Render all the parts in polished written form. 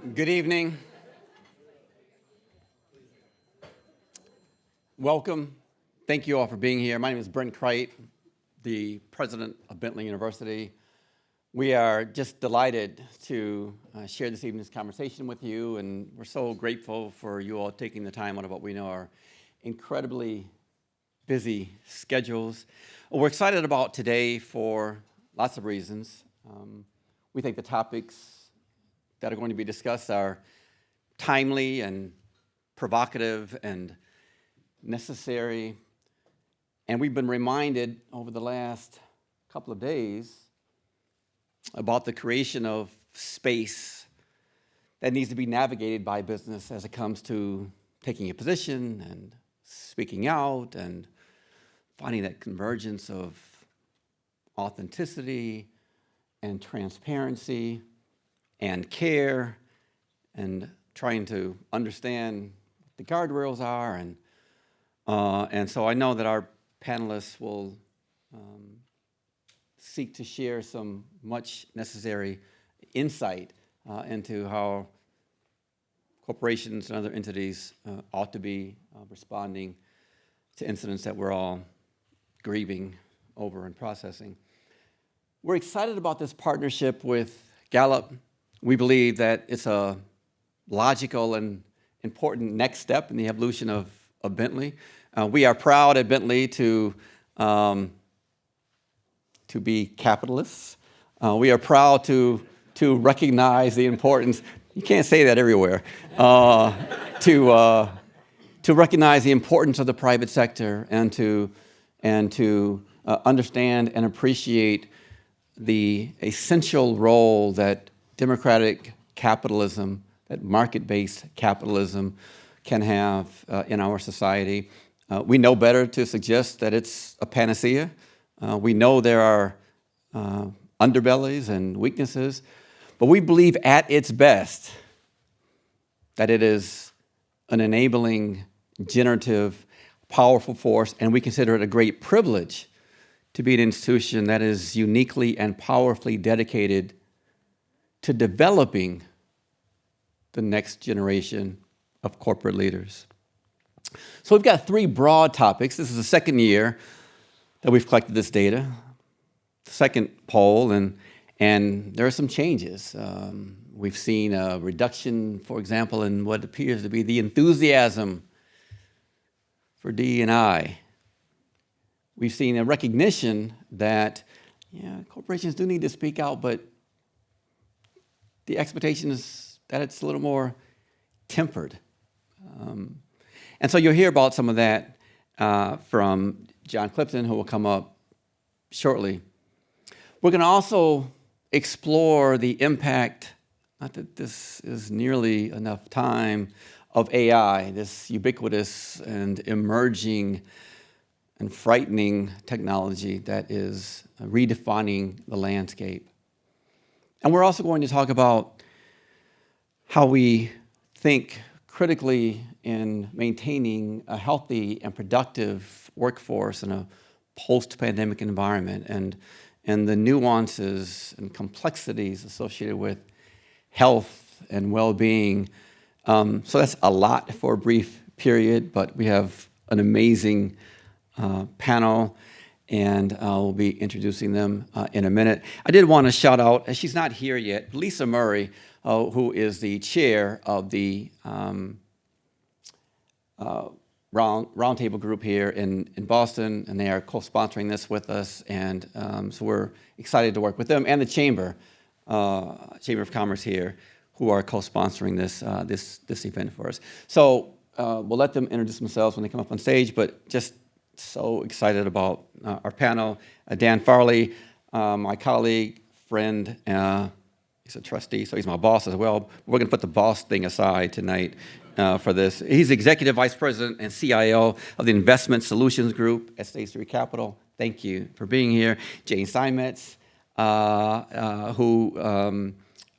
Good evening. Welcome. Thank you all for being here. My name is Brent Crite, the president of Bentley University. We are just delighted to share this evening's conversation with you, and we're so grateful for you all taking the time out of what we know are incredibly busy schedules. We're excited about today for lots of reasons. We think the topics that are going to be discussed are timely and provocative and necessary. And we've been reminded over the last couple of days about the creation of space that needs to be navigated by business as it comes to taking a position and speaking out and finding that convergence of authenticity and transparency and care, and trying to understand what the guardrails are. And so I know that our panelists will seek to share some much necessary insight into how corporations and other entities ought to be responding to incidents that we're all grieving over and processing. We're excited about this partnership with Gallup. We believe that it's a logical and important next step in the evolution of Bentley. We are proud at Bentley to be capitalists. We are proud to recognize the importance. You can't say that everywhere. To recognize the importance of the private sector and to understand and appreciate the essential role that democratic capitalism, that market-based capitalism can have in our society. We know better to suggest that it's a panacea. We know there are underbellies and weaknesses, but we believe at its best that it is an enabling, generative, powerful force, and we consider it a great privilege to be an institution that is uniquely and powerfully dedicated to developing the next generation of corporate leaders. So we've got three broad topics. This is the second year that we've collected this data, the second poll, and there are some changes. We've seen a reduction, for example, in what appears to be the enthusiasm for D&I. We've seen a recognition that corporations do need to speak out, but the expectation is that it's a little more tempered. And so you'll hear about some of that from John Clifton, who will come up shortly. We're going to also explore the impact, not that this is nearly enough time, of AI, this ubiquitous and emerging and frightening technology that is redefining the landscape. And we're also going to talk about how we think critically in maintaining a healthy and productive workforce in a post-pandemic environment and the nuances and complexities associated with health and well-being. So that's a lot for a brief period, but we have an amazing panel, and I'll be introducing them in a minute. I did want to shout out, and she's not here yet, Lisa Murray, who is the chair of the roundtable group here in Boston, and they are co-sponsoring this with us, and so we're excited to work with them, and the Chamber of Commerce here, who are co-sponsoring this event for us. So we'll let them introduce themselves when they come up on stage, but just so excited about our panel. Dan Farley, my colleague, friend, he's a trustee, so he's my boss as well. We're going to put the boss thing aside tonight for this. He's Executive Vice President and CIO of the Investment Solutions Group at State Street Capital. Thank you for being here. Jane Steinmetz, who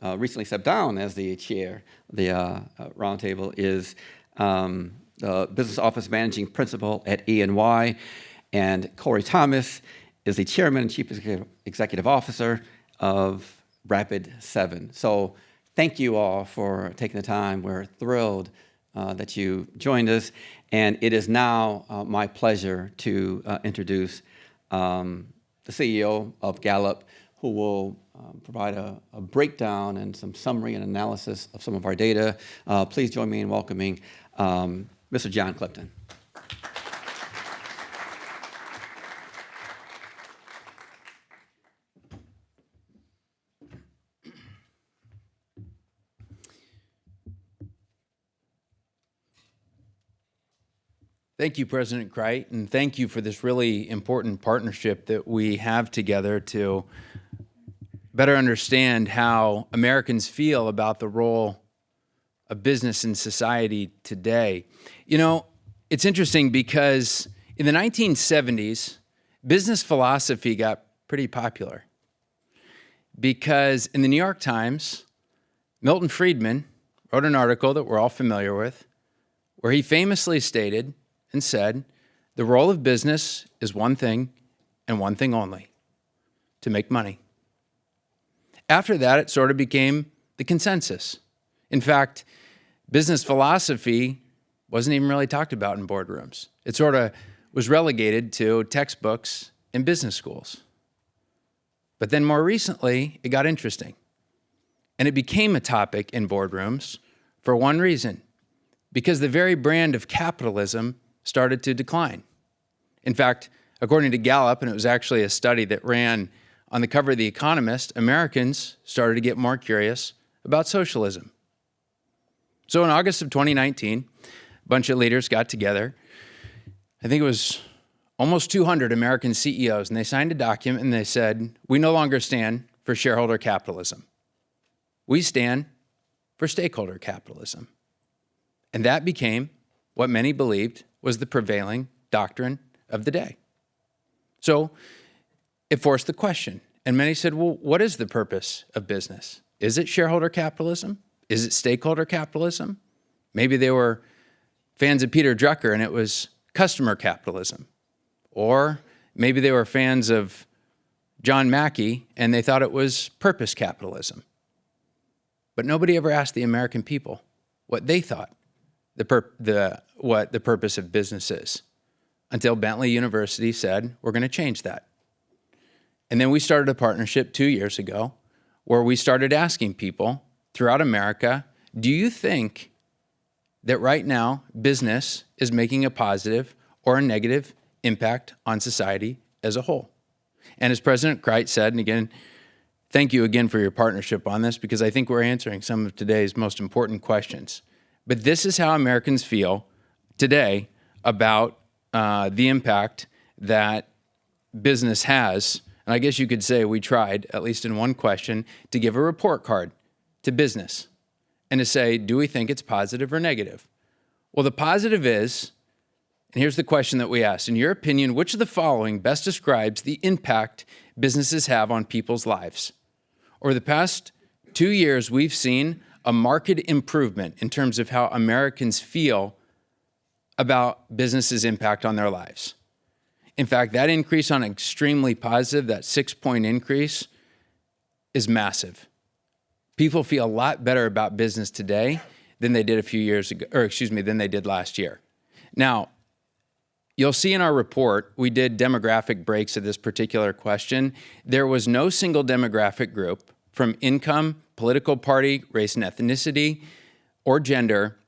recently stepped down as the chair of the roundtable, is the Business Office Managing Principal at E&Y, and Corey Thomas is the Chairman and Chief Executive Officer of Rapid7. So thank you all for taking the time. We're thrilled that you joined us. And it is now my pleasure to introduce the CEO of Gallup, who will provide a breakdown and some summary and analysis of some of our data. Please join me in welcoming Mr. John Clifton. Thank you, President Crite, and thank you for this really important partnership that we have together to better understand how Americans feel about the role of business in society today. You know, it's interesting because in the 1970s, business philosophy got pretty popular because in the New York Times, Milton Friedman wrote an article that we're all familiar with, where he famously stated and said, the role of business is one thing and one thing only, to make money. After that, it sort of became the consensus. In fact, business philosophy wasn't even really talked about in boardrooms. It sort of was relegated to textbooks in business schools. But then more recently, it got interesting. And it became a topic in boardrooms for one reason, because the very brand of capitalism started to decline. In fact, according to Gallup, and it was actually a study that ran on the cover of The Economist, Americans started to get more curious about socialism. So in August of 2019, a bunch of leaders got together. I think it was almost 200 American CEOs, and they signed a document and they said, we no longer stand for shareholder capitalism. We stand for stakeholder capitalism. And that became what many believed was the prevailing doctrine of the day. So it forced the question. And many said, well, what is the purpose of business? Is it shareholder capitalism? Is it stakeholder capitalism? Maybe they were fans of Peter Drucker and it was customer capitalism. Or maybe they were fans of John Mackey and they thought it was purpose capitalism. But nobody ever asked the American people what they thought what the purpose of business is, until Bentley University said, we're going to change that. And then we started a partnership 2 years ago where we started asking people throughout America, do you think that right now business is making a positive or a negative impact on society as a whole? And as President Crite said, and again, thank you again for your partnership on this, because I think we're answering some of today's most important questions. But this is how Americans feel today about the impact that business has. And I guess you could say we tried, at least in one question, to give a report card to business and to say, do we think it's positive or negative? Well, the positive is, and here's the question that we asked, in your opinion, which of the following best describes the impact businesses have on people's lives? Over the past 2 years, we've seen a marked improvement in terms of how Americans feel about businesses' impact on their lives. In fact, that increase on extremely positive, that 6-point increase, is massive. People feel a lot better about business today than they did a few years ago, than they did last year. Now, you'll see in our report, we did demographic breaks of this particular question. There was no single demographic group from income, political party, race and ethnicity, or gender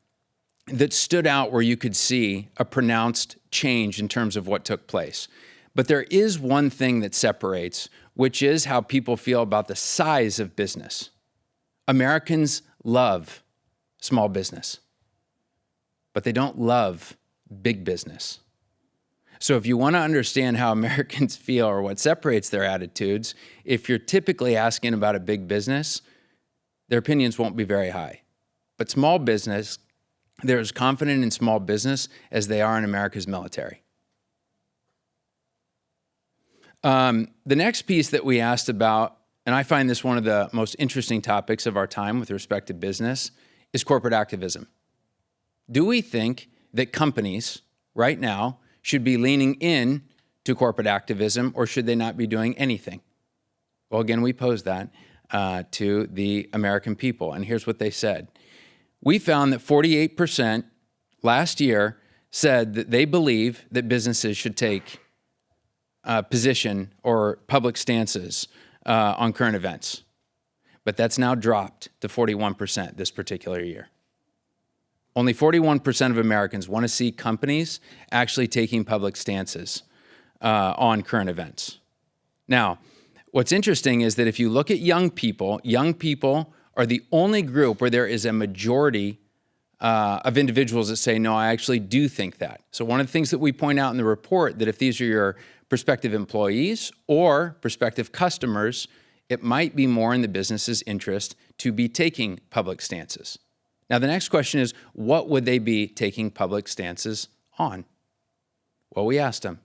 that stood out where you could see a pronounced change in terms of what took place. But there is one thing that separates, which is how people feel about the size of business. Americans love small business, but they don't love big business. So if you want to understand how Americans feel or what separates their attitudes, if you're typically asking about a big business, their opinions won't be very high. But small business, they're as confident in small business as they are in America's military. The next piece that we asked about, and I find this one of the most interesting topics of our time with respect to business, is corporate activism. Do we think that companies right now should be leaning in to corporate activism, or should they not be doing anything? Well, again, we pose that. to the American people. And here's what they said. We found that 48% last year said that they believe that businesses should take position or public stances on current events. But that's now dropped to 41% this particular year. Only 41% of Americans want to see companies actually taking public stances on current events. Now, what's interesting is that if you look at young people are the only group where there is a majority of individuals that say, no, I actually do think that. So one of the things that we point out in the report, that if these are your prospective employees or prospective customers, it might be more in the business's interest to be taking public stances. Now, the next question is, what would they be taking public stances on? Well, we asked them.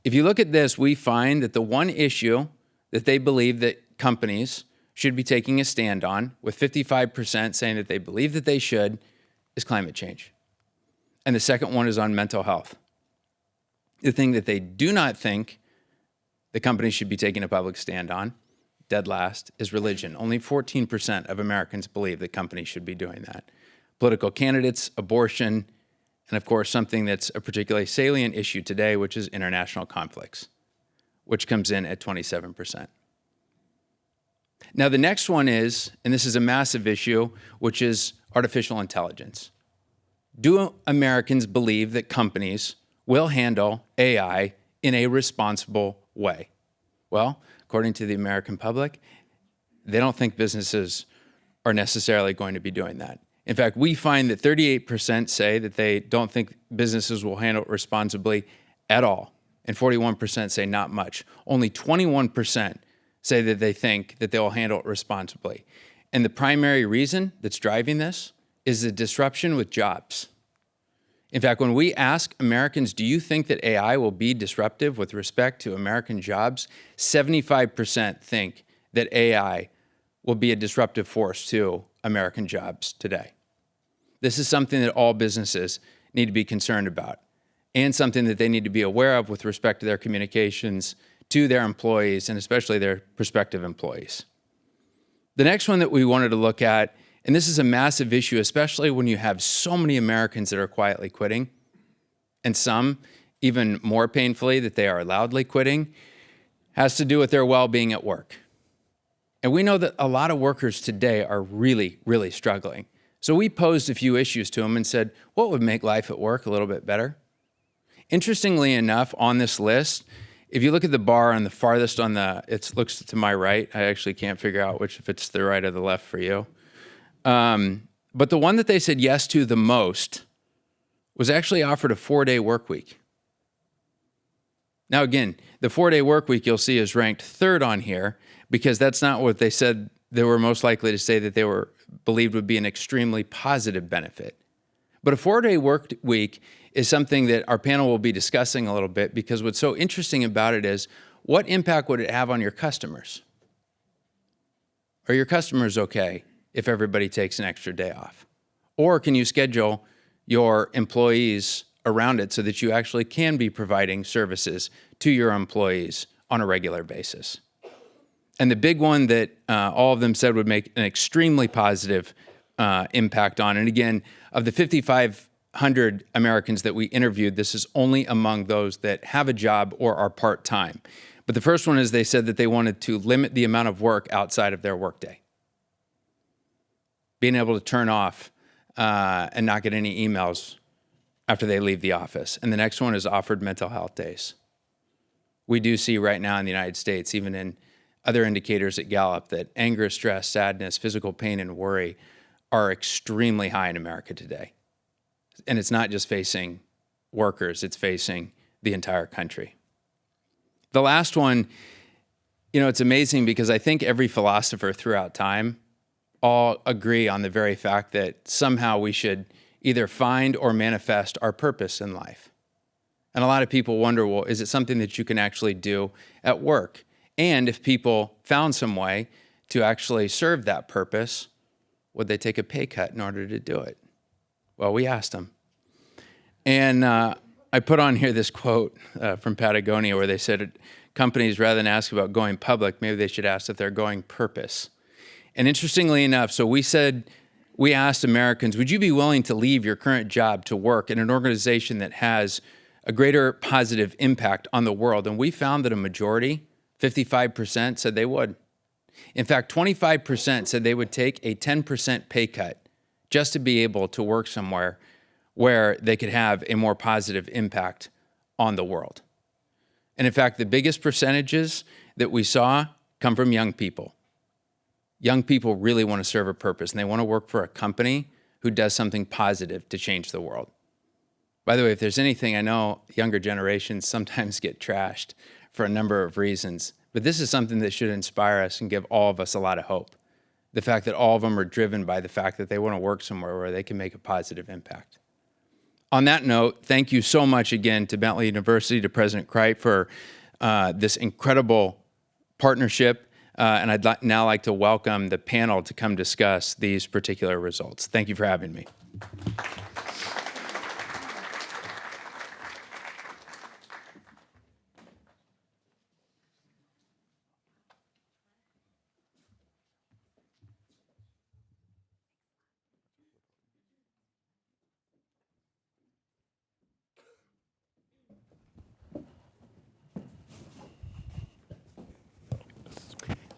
If you look at this, we find that the one issue that they believe that companies should be taking a stand on, with 55% saying that they believe that they should, is climate change. And the second one is on mental health. The thing that they do not think the companies should be taking a public stand on, dead last, is religion. Only 14% of Americans believe that companies should be doing that. Political candidates, abortion, and of course, something that's a particularly salient issue today, which is international conflicts, which comes in at 27%. Now, the next one is, and this is a massive issue, which is artificial intelligence. Do Americans believe that companies will handle AI in a responsible way? Well, according to the American public, they don't think businesses are necessarily going to be doing that. In fact, we find that 38% say that they don't think businesses will handle it responsibly at all, and 41% say not much. Only 21% say that they think that they'll handle it responsibly. And the primary reason that's driving this is the disruption with jobs. In fact, when we ask Americans, do you think that AI will be disruptive with respect to American jobs, 75% think that AI will be a disruptive force to American jobs today. This is something that all businesses need to be concerned about, and something that they need to be aware of with respect to their communications to their employees, and especially their prospective employees. The next one that we wanted to look at, and this is a massive issue, especially when you have so many Americans that are quietly quitting, and some, even more painfully, that they are loudly quitting, has to do with their well-being at work. And we know that a lot of workers today are really, really struggling. So we posed a few issues to them and said, what would make life at work a little bit better? Interestingly enough, on this list, if you look at the bar on the farthest on the, it looks to my right. I actually can't figure out if it's the right or the left for you. But the one that they said yes to the most was actually offered a 4-day work week. Now, again, the 4-day work week you'll see is ranked third on here because that's not what they said they were most likely to say that they were believed would be an extremely positive benefit. But a 4-day work week is something that our panel will be discussing a little bit, because what's so interesting about it is, what impact would it have on your customers? Are your customers okay if everybody takes an extra day off? Or can you schedule your employees around it so that you actually can be providing services to your employees on a regular basis? And the big one that all of them said would make an extremely positive impact on, and again, of the 5,500 Americans that we interviewed, this is only among those that have a job or are part-time. But the first one is they said that they wanted to limit the amount of work outside of their workday. Being able to turn off and not get any emails after they leave the office. And the next one is offered mental health days. We do see right now in the United States, even in other indicators at Gallup, that anger, stress, sadness, physical pain, and worry are extremely high in America today. And it's not just facing workers, it's facing the entire country. The last one, it's amazing because I think every philosopher throughout time all agree on the very fact that somehow we should either find or manifest our purpose in life. And a lot of people wonder, well, is it something that you can actually do at work? And if people found some way to actually serve that purpose, would they take a pay cut in order to do it? Well, we asked them. And I put on here this quote from Patagonia where they said, companies, rather than ask about going public, maybe they should ask if they're going purpose. And interestingly enough, so we asked Americans, would you be willing to leave your current job to work in an organization that has a greater positive impact on the world? And we found that a majority, 55%, said they would. In fact, 25% said they would take a 10% pay cut just to be able to work somewhere where they could have a more positive impact on the world. And in fact, the biggest percentages that we saw come from young people. Young people really want to serve a purpose, and they want to work for a company who does something positive to change the world. By the way, if there's anything, I know younger generations sometimes get trashed for a number of reasons, but this is something that should inspire us and give all of us a lot of hope. The fact that all of them are driven by the fact that they want to work somewhere where they can make a positive impact. On that note, thank you so much again to Bentley University, to President Cripe for this incredible partnership. And I'd now like to welcome the panel to come discuss these particular results. Thank you for having me.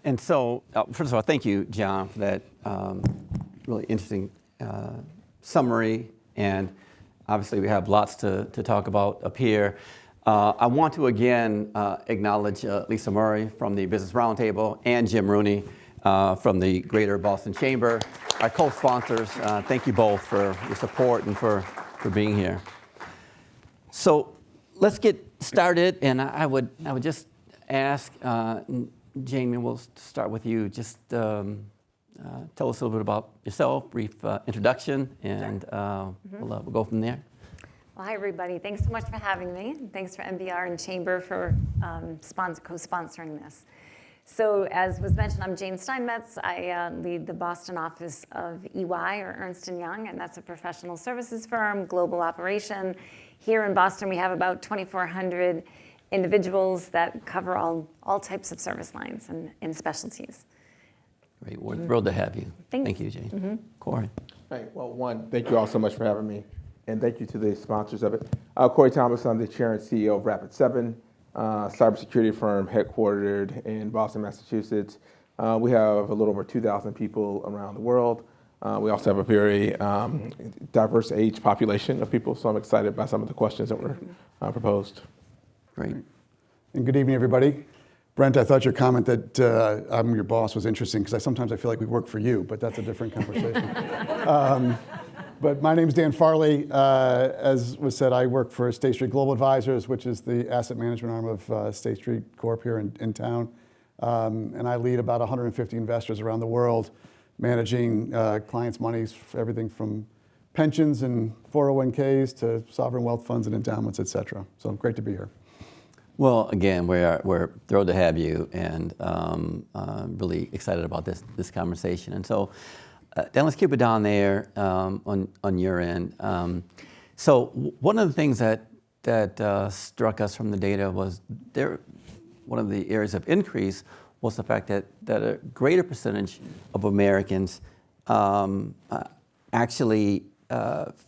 And so, first of all, thank you, John, for that really interesting summary. And obviously, we have lots to talk about up here. I want to again acknowledge Lisa Murray from the Business Roundtable and Jim Rooney from the Greater Boston Chamber, our co-sponsors. Thank you both for your support and for being here. So let's get started. And I would just ask, Jamie, we'll start with you. Just tell us a little bit about yourself, brief introduction, and we'll go from there. Well, hi, everybody. Thanks so much for having me. Thanks for NBR and Chamber for co-sponsoring this. So as was mentioned, I'm Jane Steinmetz. I lead the Boston office of EY, or Ernst & Young, and that's a professional services firm, global operation. Here in Boston, we have about 2,400 individuals that cover all types of service lines and specialties. Great. We're thrilled to have you. Thanks. Thank you, Jane. Corey. Hey, well, one, thank you all so much for having me, and thank you to the sponsors of it. Corey Thomas, I'm the chair and CEO of Rapid7, cybersecurity firm headquartered in Boston, Massachusetts. We have a little over 2,000 people around the world. We also have a very diverse age population of people, so I'm excited by some of the questions that were proposed. Great. And good evening, everybody. Brent, I thought your comment that I'm your boss was interesting because sometimes I feel like we work for you, but that's a different conversation. But my name is Dan Farley. As was said, I work for State Street Global Advisors, which is the asset management arm of State Street Corp here in town. And I lead about 150 investors around the world, managing clients' monies for everything from pensions and 401ks to sovereign wealth funds and endowments, et cetera. So great to be here. Well, again, we're thrilled to have you, and really excited about this conversation. And so, Dan, let's keep it down there on your end. So, one of the things that struck us from the data was one of the areas of increase was the fact that a greater percentage of Americans actually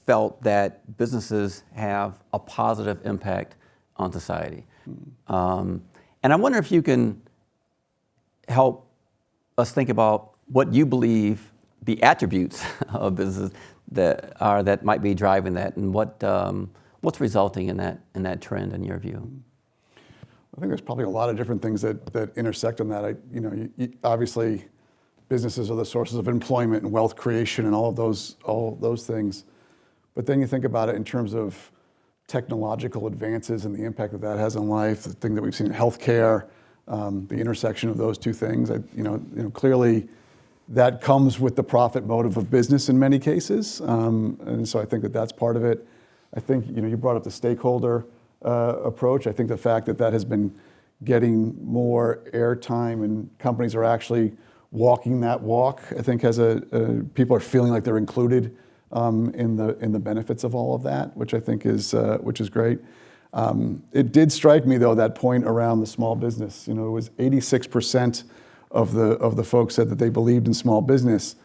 felt that businesses have a positive impact on society. And I wonder if you can help us think about what you believe the attributes of business that might be driving that, and what's resulting in that trend in your view. I think there's probably a lot of different things that intersect on that. Obviously, businesses are the sources of employment and wealth creation and all those things. But then you think about it in terms of technological advances and the impact that has on life, the thing that we've seen in healthcare, the intersection of those two things. Clearly, that comes with the profit motive of business in many cases, and so I think that's part of it. I think you brought up the stakeholder approach. I think the fact that has been getting more airtime and companies are actually walking that walk, I think people are feeling like they're included in the benefits of all of that, which I think is great. It did strike me though, that point around the small business. It was 86% of the folks said that they believed in small business.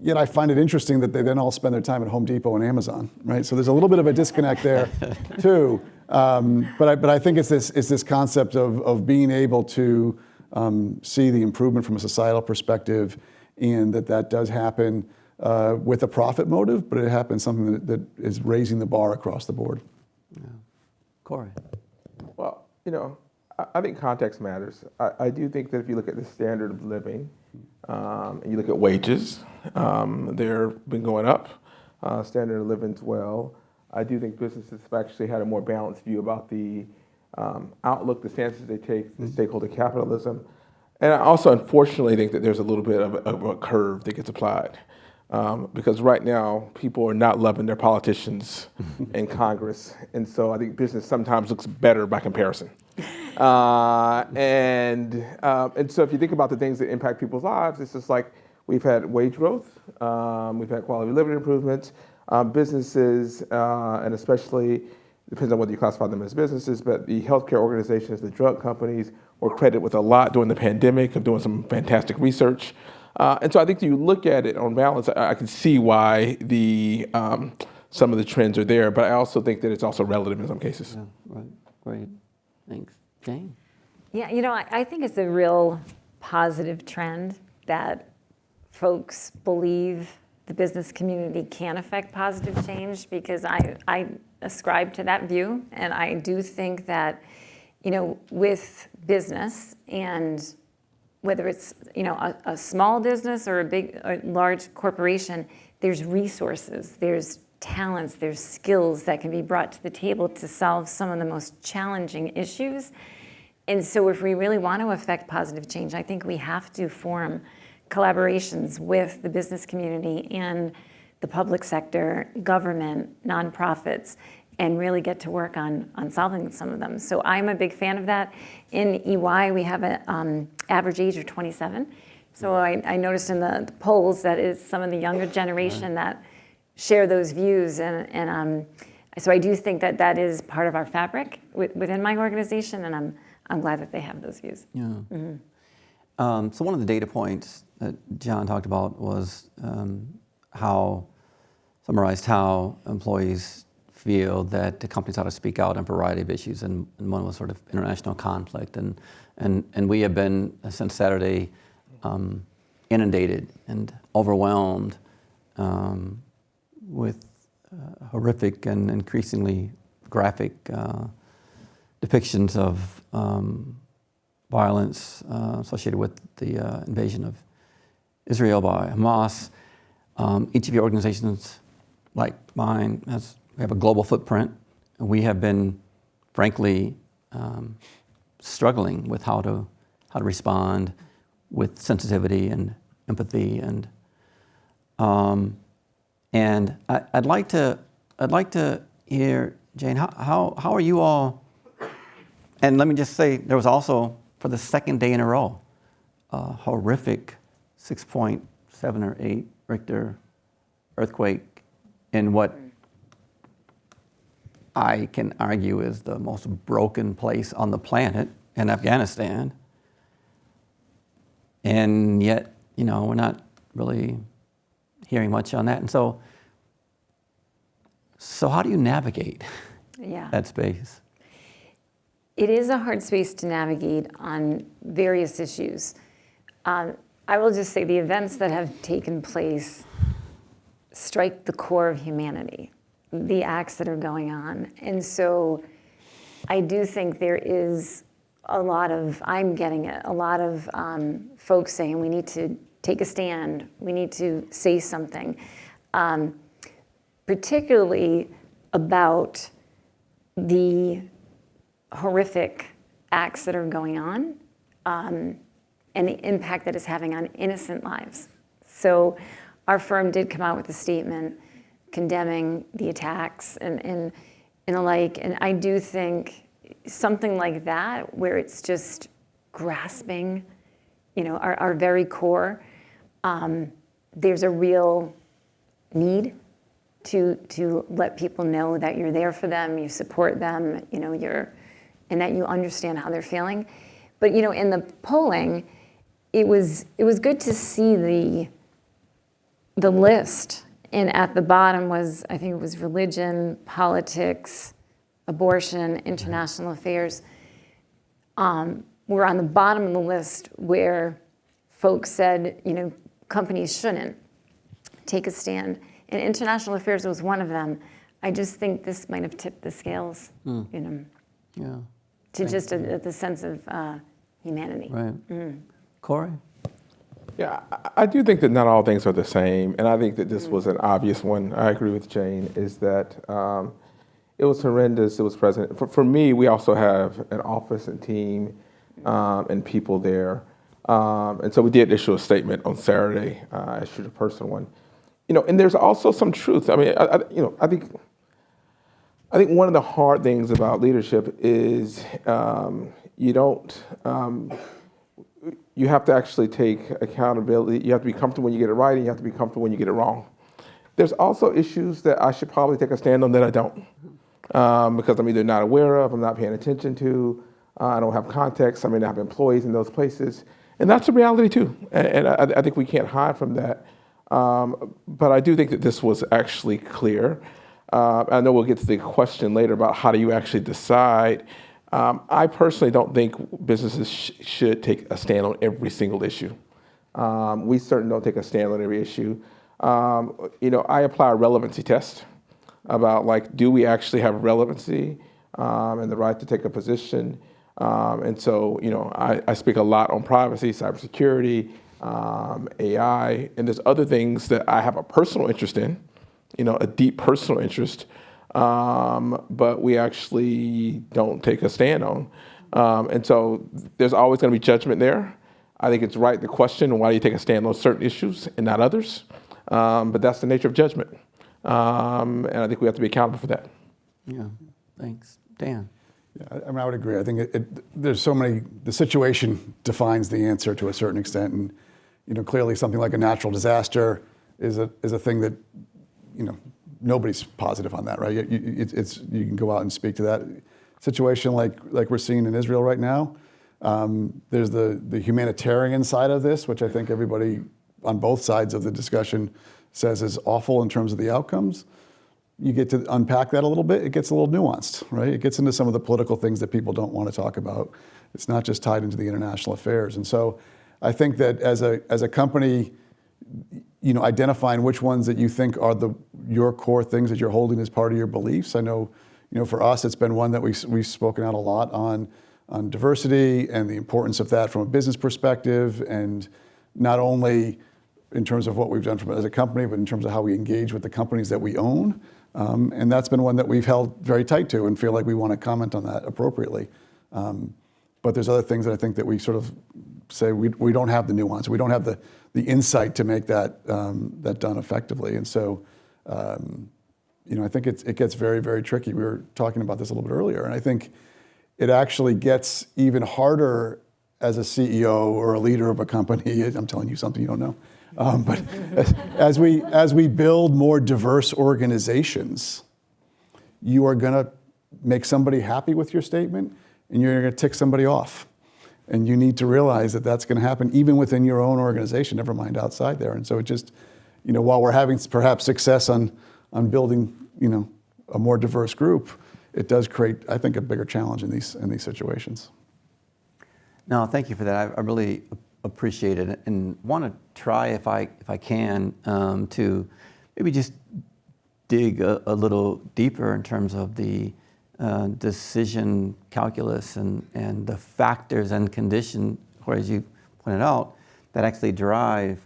Yet I find it interesting that they then all spend their time at Home Depot and Amazon, right? So there's a little bit of a disconnect there too. But I think it's this concept of being able to see the improvement from a societal perspective, and that does happen with a profit motive, but it happens something that is raising the bar across the board. Yeah. Corey. Well, I think context matters. I do think that if you look at the standard of living, and you look at wages, they've been going up. Standard of living as well. I do think businesses have actually had a more balanced view about the outlook, the stances they take, the stakeholder capitalism. And I also, unfortunately, think that there's a little bit of a curve that gets applied. Because right now, people are not loving their politicians in Congress. And so I think business sometimes looks better by comparison. And so if you think about the things that impact people's lives, it's just like we've had wage growth, we've had quality of living improvements, businesses, and especially, depends on whether you classify them as businesses, but the healthcare organizations, the drug companies were credited with a lot during the pandemic of doing some fantastic research. And so I think you look at it on balance, I can see why some of the trends are there, but I also think that it's also relative in some cases. Yeah, right. Great. Thanks. Jane? Yeah, I think it's a real positive trend that folks believe the business community can affect positive change, because I ascribe to that view. And I do think that, with business, and whether it's, a small business or a large corporation, there's resources, there's talents, there's skills that can be brought to the table to solve some of the most challenging issues. And so if we really want to affect positive change, I think we have to form collaborations with the business community and the public sector, government, nonprofits, and really get to work on solving some of them. So I'm a big fan of that. In EY, we have an average age of 27. So I noticed in the polls that it's some of the younger generation that share those views. And so I do think that is part of our fabric within my organization, and I'm glad that they have those views. Yeah. Mm-hmm. So one of the data points that John talked about was summarized how employees feel that the companies ought to speak out on a variety of issues, and one was sort of international conflict, and we have been since Saturday inundated and overwhelmed with horrific and increasingly graphic depictions of violence associated with the invasion of Israel by Hamas. Each of your organizations, like mine, we have a global footprint, and we have been, frankly, struggling with how to respond with sensitivity and empathy, and I'd like to hear, Jane, how are you all? And let me just say, there was also, for the second day in a row, a horrific 6.7 or 8 Richter earthquake in what I can argue is the most broken place on the planet, in Afghanistan. And yet, we're not really hearing much on that. And so how do you navigate that space? It is a hard space to navigate on various issues. I will just say the events that have taken place strike the core of humanity, the acts that are going on. And so I do think there is I'm getting it, a lot of folks saying we need to take a stand, we need to say something, particularly about the horrific acts that are going on and the impact that it's having on innocent lives. So our firm did come out with a statement condemning the attacks and the like, and I do think something like that, where it's just grasping, our very core, there's a real need to let people know that you're there for them, you support them, and that you understand how they're feeling. But in the polling, it was good to see the list. And at the bottom was, I think it was religion, politics, abortion, international affairs. We're on the bottom of the list where folks said, companies shouldn't take a stand. And international affairs was one of them. I just think this might have tipped the scales, Yeah. to just the sense of humanity. Right. Corey? Yeah, I do think that not all things are the same, and I think that this was an obvious one. I agree with Jane, is that it was horrendous, it was present. For me, we also have an office and team and people there. And so we did issue a statement on Saturday. I issued a personal one. And there's also some truth. I mean, I think one of the hard things about leadership is you have to actually take accountability. You have to be comfortable when you get it right, and you have to be comfortable when you get it wrong. There's also issues that I should probably take a stand on that I don't, because I'm either not aware of, I'm not paying attention to, I don't have context, I may not have employees in those places. And that's a reality too, and I think we can't hide from that. But I do think that this was actually clear. I know we'll get to the question later about how do you actually decide. I personally don't think businesses should take a stand on every single issue. We certainly don't take a stand on every issue. I apply a relevancy test about do we actually have relevancy and the right to take a position. And so, I speak a lot on privacy, cybersecurity, AI, and there's other things that I have a personal interest in, a deep personal interest. But we actually don't take a stand on. And so there's always going to be judgment there. I think it's right to question why do you take a stand on certain issues and not others. But that's the nature of judgment. And I think we have to be accountable for that. Yeah, thanks. Dan? Yeah, I would agree. I think there's so many, the situation defines the answer to a certain extent. And, clearly something like a natural disaster is a thing that, nobody's positive on that, right? You can go out and speak to that situation like we're seeing in Israel right now. There's the humanitarian side of this, which I think everybody on both sides of the discussion says is awful in terms of the outcomes. You get to unpack that a little bit, it gets a little nuanced, right? It gets into some of the political things that people don't want to talk about. It's not just tied into the international affairs. And so I think that as a company, identifying which ones that you think are your core things that you're holding as part of your beliefs. I know, for us, it's been one that we've spoken out a lot on diversity and the importance of that from a business perspective, and not only in terms of what we've done as a company, but in terms of how we engage with the companies that we own. And that's been one that we've held very tight to and feel like we want to comment on that appropriately. But there's other things that I think that we sort of say we don't have the nuance, we don't have the insight to make that done effectively. And so, I think it gets very, very tricky. We were talking about this a little bit earlier, and I think it actually gets even harder as a CEO or a leader of a company. I'm telling you something you don't know. But as we build more diverse organizations, you are going to make somebody happy with your statement, and you're going to tick somebody off. And you need to realize that that's going to happen even within your own organization, never mind outside there. And so it just, while we're having perhaps success on building, a more diverse group, it does create, I think, a bigger challenge in these situations. No, thank you for that. I really appreciate it, and want to try, if I can, to maybe just dig a little deeper in terms of the decision calculus and the factors and conditions, or as you pointed out, that actually drive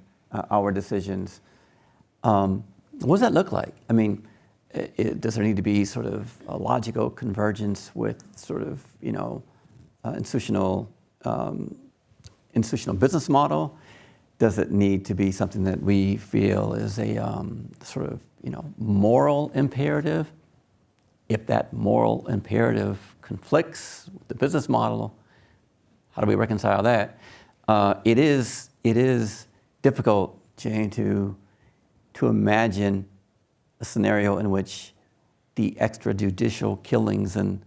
our decisions. What does that look like? I mean, does there need to be sort of a logical convergence with sort of, institutional business model? Does it need to be something that we feel is a sort of, moral imperative? If that moral imperative conflicts with the business model, how do we reconcile that? It is difficult, Jane, to imagine a scenario in which the extrajudicial killings and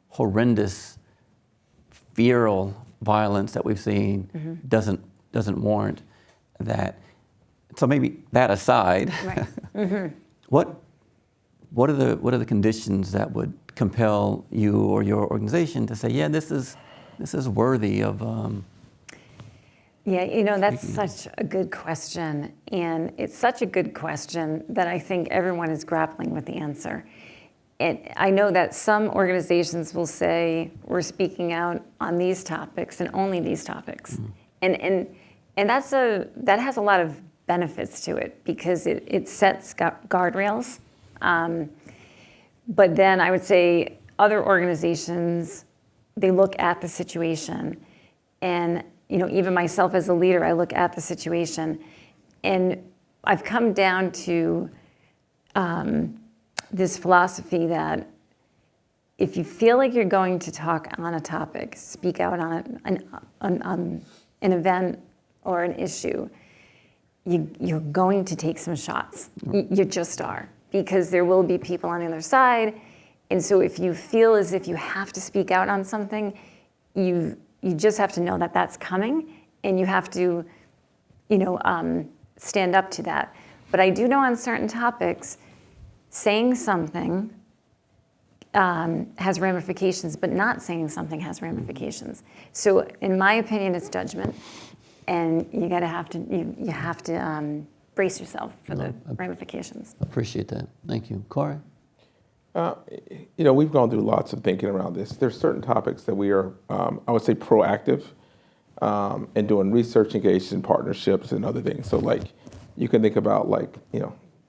horrendous feral violence that we've seen doesn't doesn't warrant that. So maybe that aside, Right. what are the conditions that would compel you or your organization to say, yeah, this is worthy of? Yeah, that's such a good question. And it's such a good question that I think everyone is grappling with the answer. And I know that some organizations will say, we're speaking out on these topics and only these topics. And that has a lot of benefits to it because it sets guardrails. But then I would say other organizations, they look at the situation, and even myself as a leader, I look at the situation, and I've come down to this philosophy that if you feel like you're going to talk on a topic, speak out on an event or an issue, you're going to take some shots. You just are, because there will be people on the other side. And so if you feel as if you have to speak out on something, you just have to know that that's coming, and you have to, stand up to that. But I do know on certain topics, saying something has ramifications, but not saying something has ramifications. So in my opinion, it's judgment, and you have to brace yourself for the ramifications. Appreciate that. Thank you. Corey? We've gone through lots of thinking around this. There's certain topics that we are, I would say, proactive and doing research, engaged in partnerships and other things. So you can think about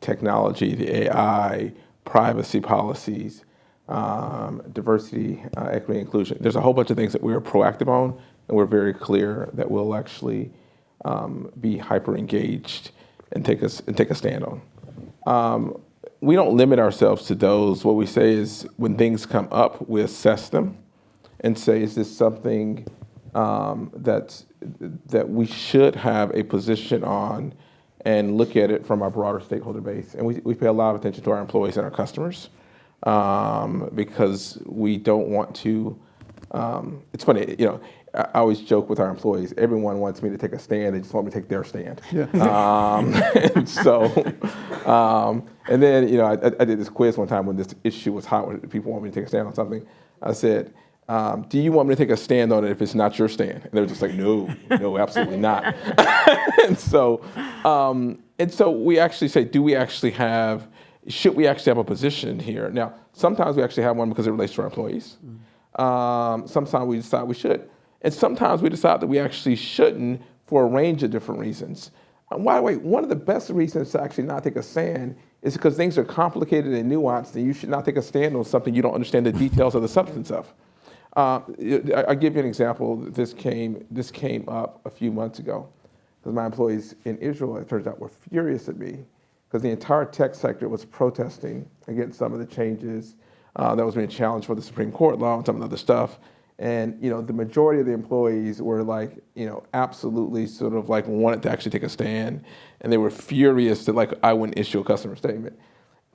technology, the AI, privacy policies, diversity, equity, inclusion. There's a whole bunch of things that we're proactive on, and we're very clear that we'll actually be hyper engaged and take a stand on. We don't limit ourselves to those. What we say is when things come up, we assess them and say, is this something that we should have a position on, and look at it from our broader stakeholder base. And we pay a lot of attention to our employees and our customers because we don't want to, it's funny, I always joke with our employees, everyone wants me to take a stand, they just want me to take their stand. Yeah. And then, I did this quiz one time when this issue was hot, when people want me to take a stand on something. I said, do you want me to take a stand on it if it's not your stand? And they were just like, no, absolutely not. and so we actually say, should we actually have a position here? Now, sometimes we actually have one because it relates to our employees. Sometimes we decide we should. And sometimes we decide that we actually shouldn't for a range of different reasons. And by the way, one of the best reasons to actually not take a stand is because things are complicated and nuanced, and you should not take a stand on something you don't understand the details of the substance of. I'll give you an example. This came up a few months ago because my employees in Israel, it turns out, were furious at me because the entire tech sector was protesting against some of the changes that was being challenged for the Supreme Court law and some of the other stuff. And the majority of the employees were absolutely sort of wanted to actually take a stand, and they were furious that I wouldn't issue a customer statement.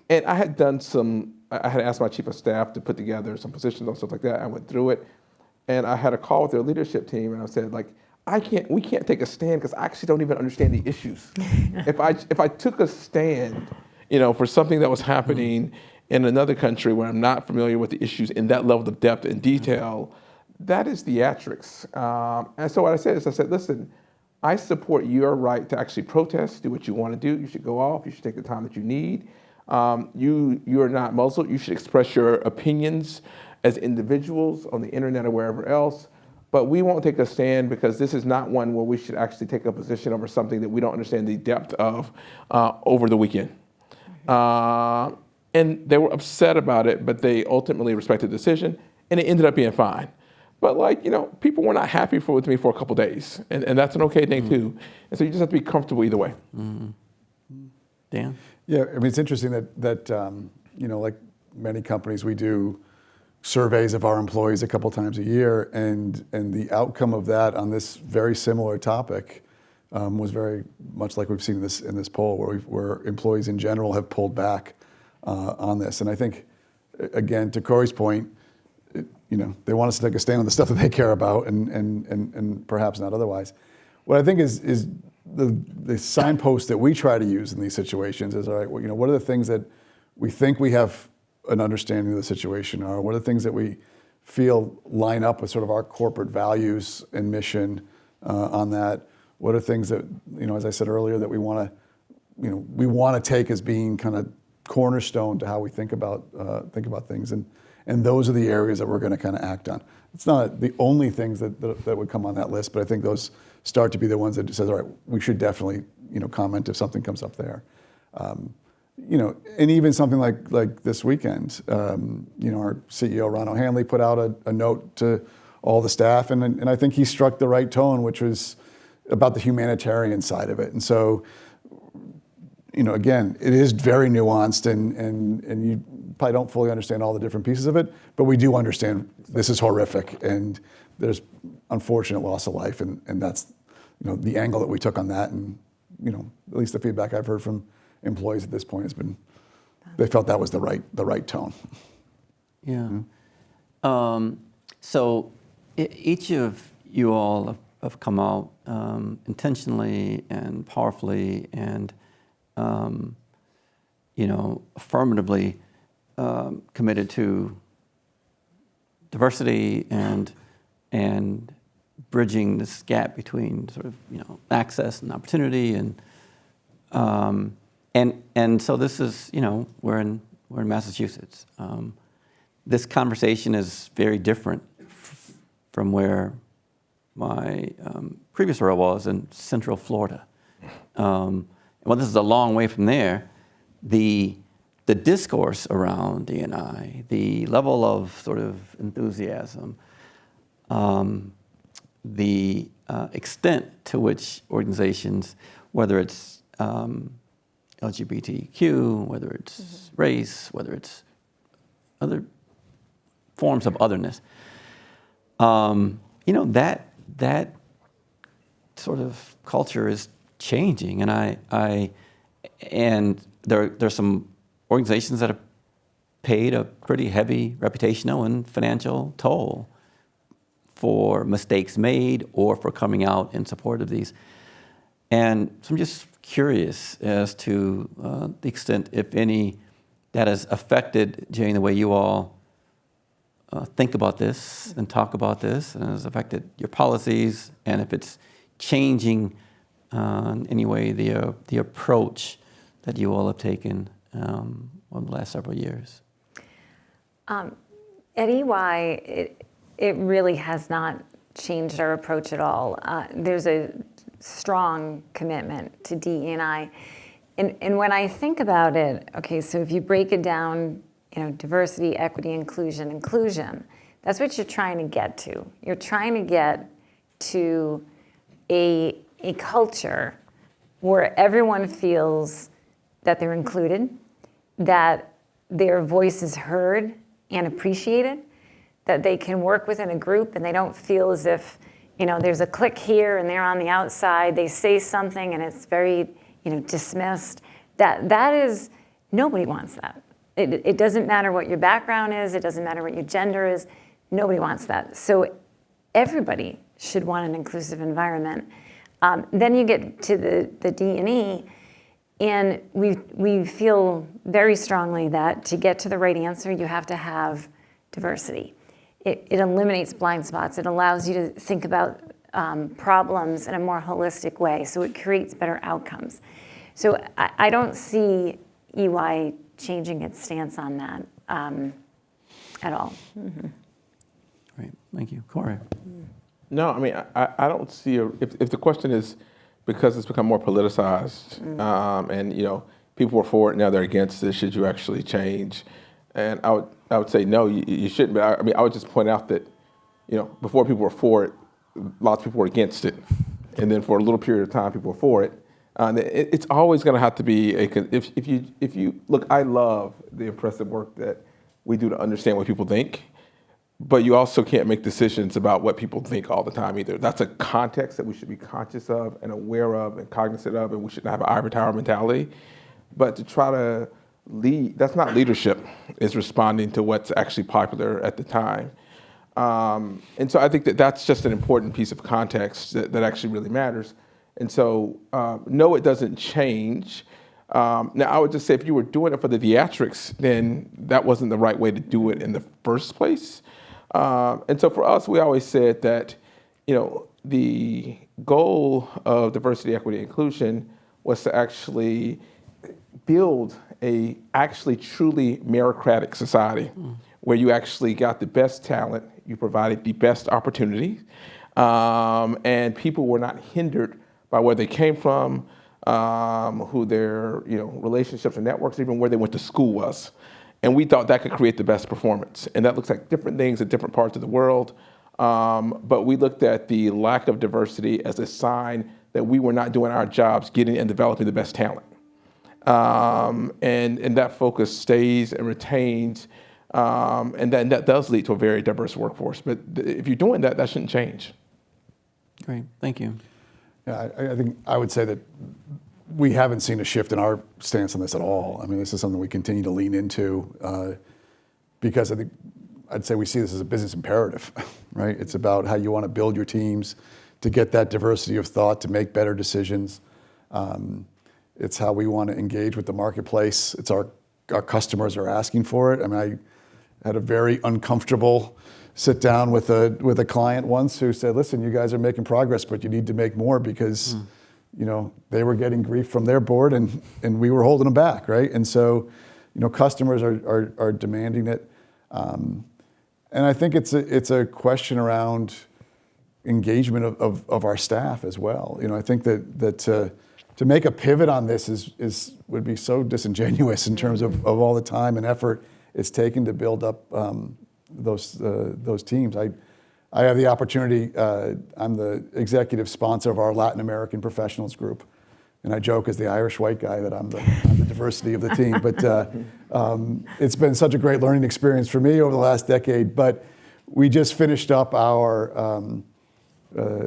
And I had asked my chief of staff to put together some positions on stuff like that. I went through it, and I had a call with their leadership team, and I said we can't take a stand because I actually don't even understand the issues. If I took a stand, for something that was happening in another country where I'm not familiar with the issues in that level of depth and detail, that is theatrics. And so what I said is, listen, I support your right to actually protest, do what you want to do. You should go off. You should take the time that you need. You are not muzzled. You should express your opinions as individuals on the internet or wherever else. But we won't take a stand because this is not one where we should actually take a position over something that we don't understand the depth of over the weekend. And they were upset about it, but they ultimately respected the decision, and it ended up being fine. But people were not happy with me for a couple days, and that's an okay thing too. And so you just have to be comfortable either way. Dan? Yeah, it's interesting that like many companies, we do surveys of our employees a couple times a year, and the outcome of that on this very similar topic was very much like we've seen in this poll, where employees in general have pulled back on this. And I think, again, to Corey's point, they want us to take a stand on the stuff that they care about, and perhaps not otherwise. what I think is the signpost that we try to use in these situations is, all right, well, what are the things that we think we have an understanding of the situation, or what are the things that we feel line up with sort of our corporate values and mission on that? What are things that, as I said earlier, that we want to take as being kind of cornerstone to how we think about things, and those are the areas that we're going to kind of act on. It's not the only things that would come on that list, but I think those start to be the ones that says, all right, we should definitely comment if something comes up there. And even something like this weekend, our CEO Ron O'Hanley put out a note to all the staff, and I think he struck the right tone, which was about the humanitarian side of it. And so, again, it is very nuanced, and you probably don't fully understand all the different pieces of it, but we do understand this is horrific, and there's unfortunate loss of life, and that's the angle that we took on that, and at least the feedback I've heard from employees at this point has been they felt that was the right tone. Yeah. So each of you all have come out intentionally and powerfully and affirmatively committed to diversity and bridging this gap between sort of access and opportunity and so this is we're in Massachusetts. This conversation is very different from where my previous role was in Central Florida. Well, this is a long way from there. The discourse around D&I, the level of sort of enthusiasm, the extent to which organizations, whether it's LGBTQ, whether it's race, whether it's other forms of otherness, that sort of culture is changing, and there's some organizations that have paid a pretty heavy reputational and financial toll for mistakes made or for coming out in support of these. And so I'm just curious as to the extent, if any, that has affected, Jane, the way you all think about this and talk about this, and has affected your policies, and if it's changing in any way the approach that you all have taken over the last several years. At EY, it really has not changed our approach at all. There's a strong commitment to DE&I. And when I think about it, okay, so if you break it down, diversity, equity, inclusion, that's what you're trying to get to. You're trying to get to a culture where everyone feels that they're included, that their voice is heard and appreciated, that they can work within a group and they don't feel as if, there's a clique here and they're on the outside, they say something and it's very, dismissed. That is, nobody wants that. It doesn't matter what your background is, it doesn't matter what your gender is, nobody wants that. So everybody should want an inclusive environment. Then you get to the D&E, and we feel very strongly that to get to the right answer, you have to have diversity. It eliminates blind spots. It allows you to think about problems in a more holistic way, so it creates better outcomes. So I don't see EY changing its stance on that at all. Mm-hmm. Great, thank you. Corey? No, I mean, I don't see if the question is because it's become more politicized and people were for it, now they're against it, should you actually change? And I would say no, you shouldn't. But I would just point out that before people were for it, lots of people were against it, and then for a little period of time people were for it. It's always going to have to be if you look. I love the impressive work that we do to understand what people think, but you also can't make decisions about what people think all the time either. That's a context that we should be conscious of and aware of and cognizant of, and we shouldn't have an ivory tower mentality. But to try to lead, that's not leadership. It's responding to what's actually popular at the time. And so I think that that's just an important piece of context that actually really matters. And so, no, it doesn't change. Now, I would just say if you were doing it for the theatrics, then that wasn't the right way to do it in the first place. And so for us, we always said that, the goal of diversity, equity, and inclusion was to actually build a actually truly meritocratic society where you actually got the best talent, you provided the best opportunity, and people were not hindered by where they came from, who their relationships and networks, even where they went to school was. And we thought that could create the best performance. And that looks like different things in different parts of the world. But we looked at the lack of diversity as a sign that we were not doing our jobs getting and developing the best talent. And that focus stays and retains, and then that does lead to a very diverse workforce. But if you're doing that, that shouldn't change. Great, thank you. Yeah, I think I would say that we haven't seen a shift in our stance on this at all. I mean, this is something we continue to lean into because I think I'd say we see this as a business imperative, right? It's about how you want to build your teams to get that diversity of thought, to make better decisions. It's how we want to engage with the marketplace. It's our customers are asking for it. I mean, I had a very uncomfortable sit down with a client once who said, listen, you guys are making progress, but you need to make more because they were getting grief from their board and we were holding them back, right? And so, customers are demanding it. And I think it's a question around engagement of our staff as well. I think that to make a pivot on this would be so disingenuous in terms of all the time and effort it's taken to build up those teams. I have the opportunity. I'm the executive sponsor of our Latin American professionals group, and I joke as the Irish white guy that I'm the diversity of the team. But it's been such a great learning experience for me over the last decade. But we just finished up our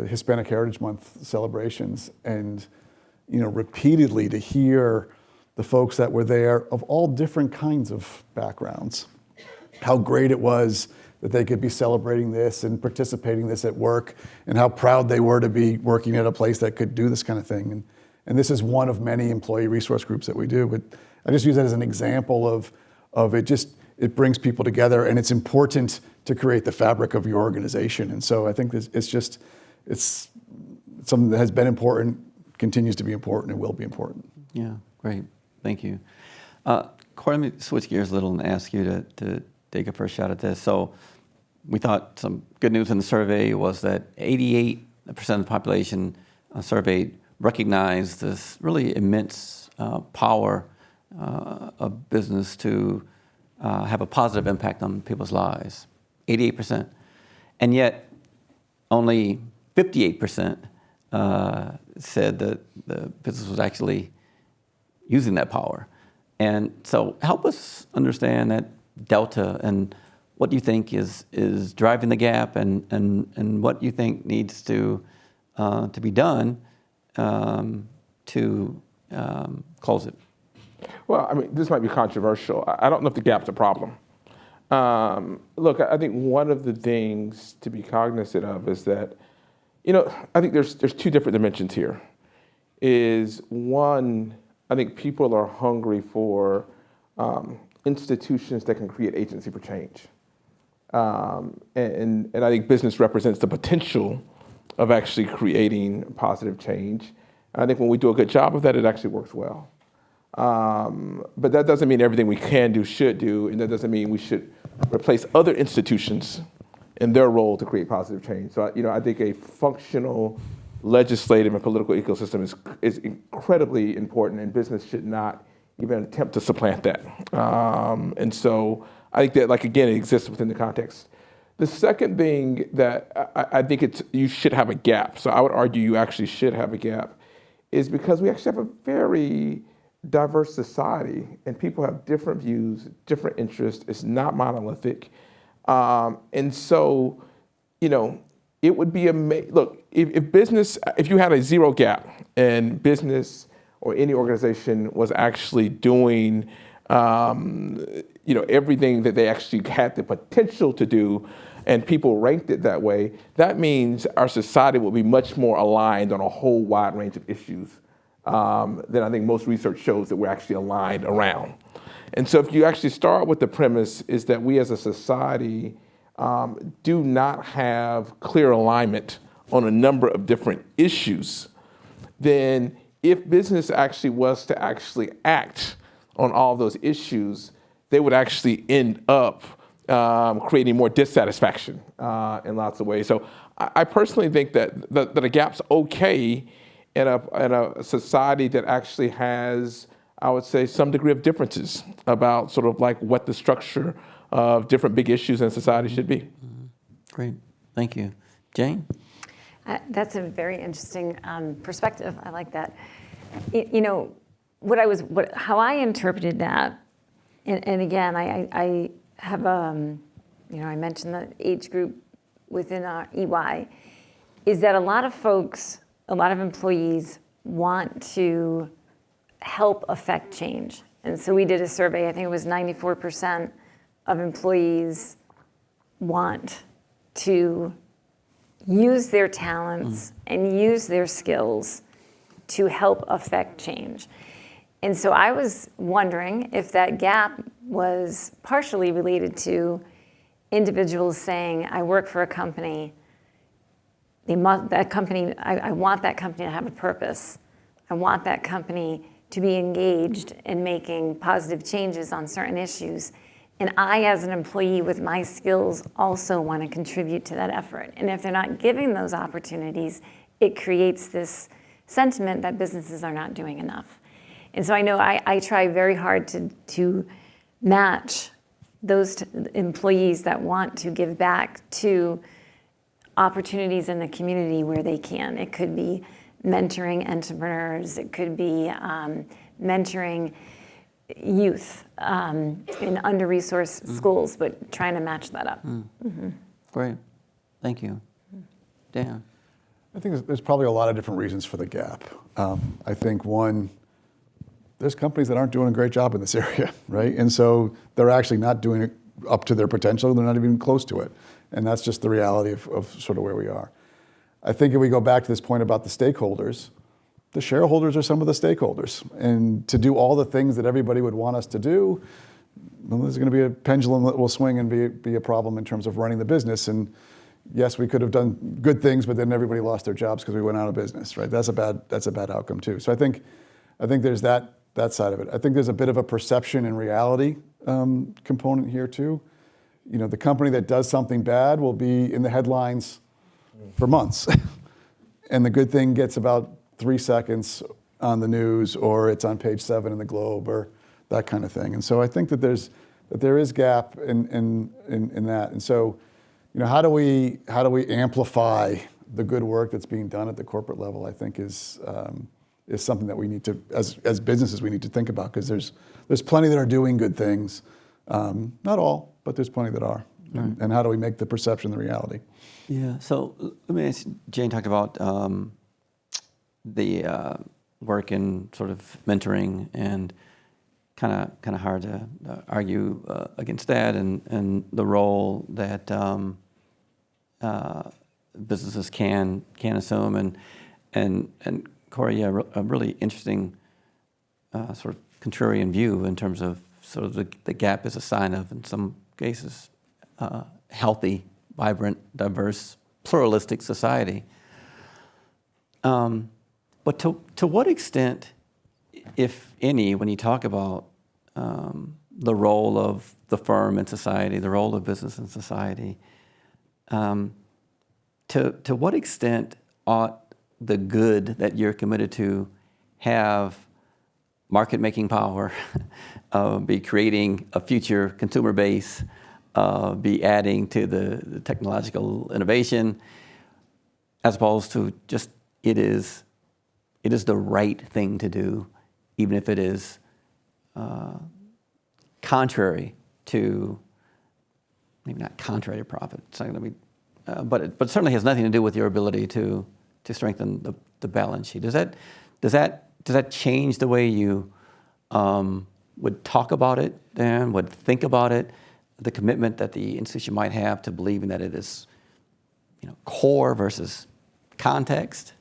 Hispanic Heritage Month celebrations, and repeatedly to hear the folks that were there of all different kinds of backgrounds, how great it was that they could be celebrating this and participating in this at work, and how proud they were to be working at a place that could do this kind of thing. And this is one of many employee resource groups that we do, but I just use that as an example of it brings people together, and it's important to create the fabric of your organization. And so I think it's something that has been important, continues to be important, and will be important. Yeah, great. Thank you. Corey, let me switch gears a little and ask you to take a first shot at this. So we thought some good news in the survey was that 88% of the population surveyed recognized this really immense power of business to have a positive impact on people's lives. 88%. And yet only 58% said that the business was actually using that power. And so help us understand that delta and what you think is driving the gap and what you think needs to be done to close it. Well, I mean, this might be controversial. I don't know if the gap's a problem. Look, I think one of the things to be cognizant of is that, I think there's two different dimensions here. Is one, I think people are hungry for institutions that can create agency for change. And I think business represents the potential of actually creating positive change. And I think when we do a good job of that, it actually works well. But that doesn't mean everything we can do should do, and that doesn't mean we should replace other institutions in their role to create positive change. So, I think a functional legislative and political ecosystem is incredibly important, and business should not even attempt to supplant that. And so I think that, again, it exists within the context. The second thing that I think you should have a gap, so I would argue you actually should have a gap, is because we actually have a very diverse society, and people have different views, different interests. It's not monolithic. And so, it would be amazing. Look, if you had a zero gap and business or any organization was actually doing, everything that they actually had the potential to do, and people ranked it that way, that means our society will be much more aligned on a whole wide range of issues than I think most research shows that we're actually aligned around. And so if you actually start with the premise is that we as a society do not have clear alignment on a number of different issues, then if business actually was to actually act on all those issues, they would actually end up creating more dissatisfaction in lots of ways. So I personally think that a gap's okay in a society that actually has, I would say, some degree of differences about sort of like what the structure of different big issues in society should be. Great, thank you. Jane? That's a very interesting perspective. I like that. How I interpreted that, and again, I have I mentioned the age group within our EY, is that a lot of folks, a lot of employees want to help affect change. And so we did a survey, I think it was 94% of employees want to use their talents and use their skills to help affect change. And so I was wondering if that gap was partially related to individuals saying, I work for a company, I want that company to have a purpose. I want that company to be engaged in making positive changes on certain issues. And I, as an employee with my skills, also want to contribute to that effort. And if they're not giving those opportunities, it creates this sentiment that businesses are not doing enough. And so I know I try very hard to match those employees that want to give back to opportunities in the community where they can. It could be mentoring entrepreneurs. It could be mentoring youth in under-resourced schools, but trying to match that up. Great, thank you. Dan? I think there's probably a lot of different reasons for the gap. I think one, there's companies that aren't doing a great job in this area, right? And so they're actually not doing it up to their potential. They're not even close to it. And that's just the reality of sort of where we are. I think if we go back to this point about the stakeholders, the shareholders are some of the stakeholders. And to do all the things that everybody would want us to do, well, there's going to be a pendulum that will swing and be a problem in terms of running the business. And yes, we could have done good things, but then everybody lost their jobs because we went out of business, right? That's a bad outcome too. So I think there's that side of it. I think there's a bit of a perception and reality component here too. The company that does something bad will be in the headlines for months. And the good thing gets about 3 seconds on the news, or it's on page 7 in the Globe, or that kind of thing. And so I think that there is gap in that. And so, how do we amplify the good work that's being done at the corporate level? I think is something that we need to, as businesses, we need to think about, because there's plenty that are doing good things. Not all, but there's plenty that are. Right. And how do we make the perception the reality? Yeah. So let me ask. Jane talked about the work in sort of mentoring, and kind of hard to argue against that, and the role that businesses can assume, and Corey, a really interesting sort of contrarian view in terms of sort of the gap is a sign of, in some cases, healthy, vibrant, diverse, pluralistic society. But to what extent, if any, when you talk about the role of the firm in society, the role of business in society, to what extent ought the good that you're committed to have market-making power, be creating a future consumer base, be adding to the technological innovation, as opposed to just it is the right thing to do, even if it is contrary to, maybe not contrary to profit, it's not going to be, but it certainly has nothing to do with your ability to strengthen the balance sheet. Does that change the way you would talk about it, Dan, would think about it? the commitment that the institution might have to believing that it is, core versus context?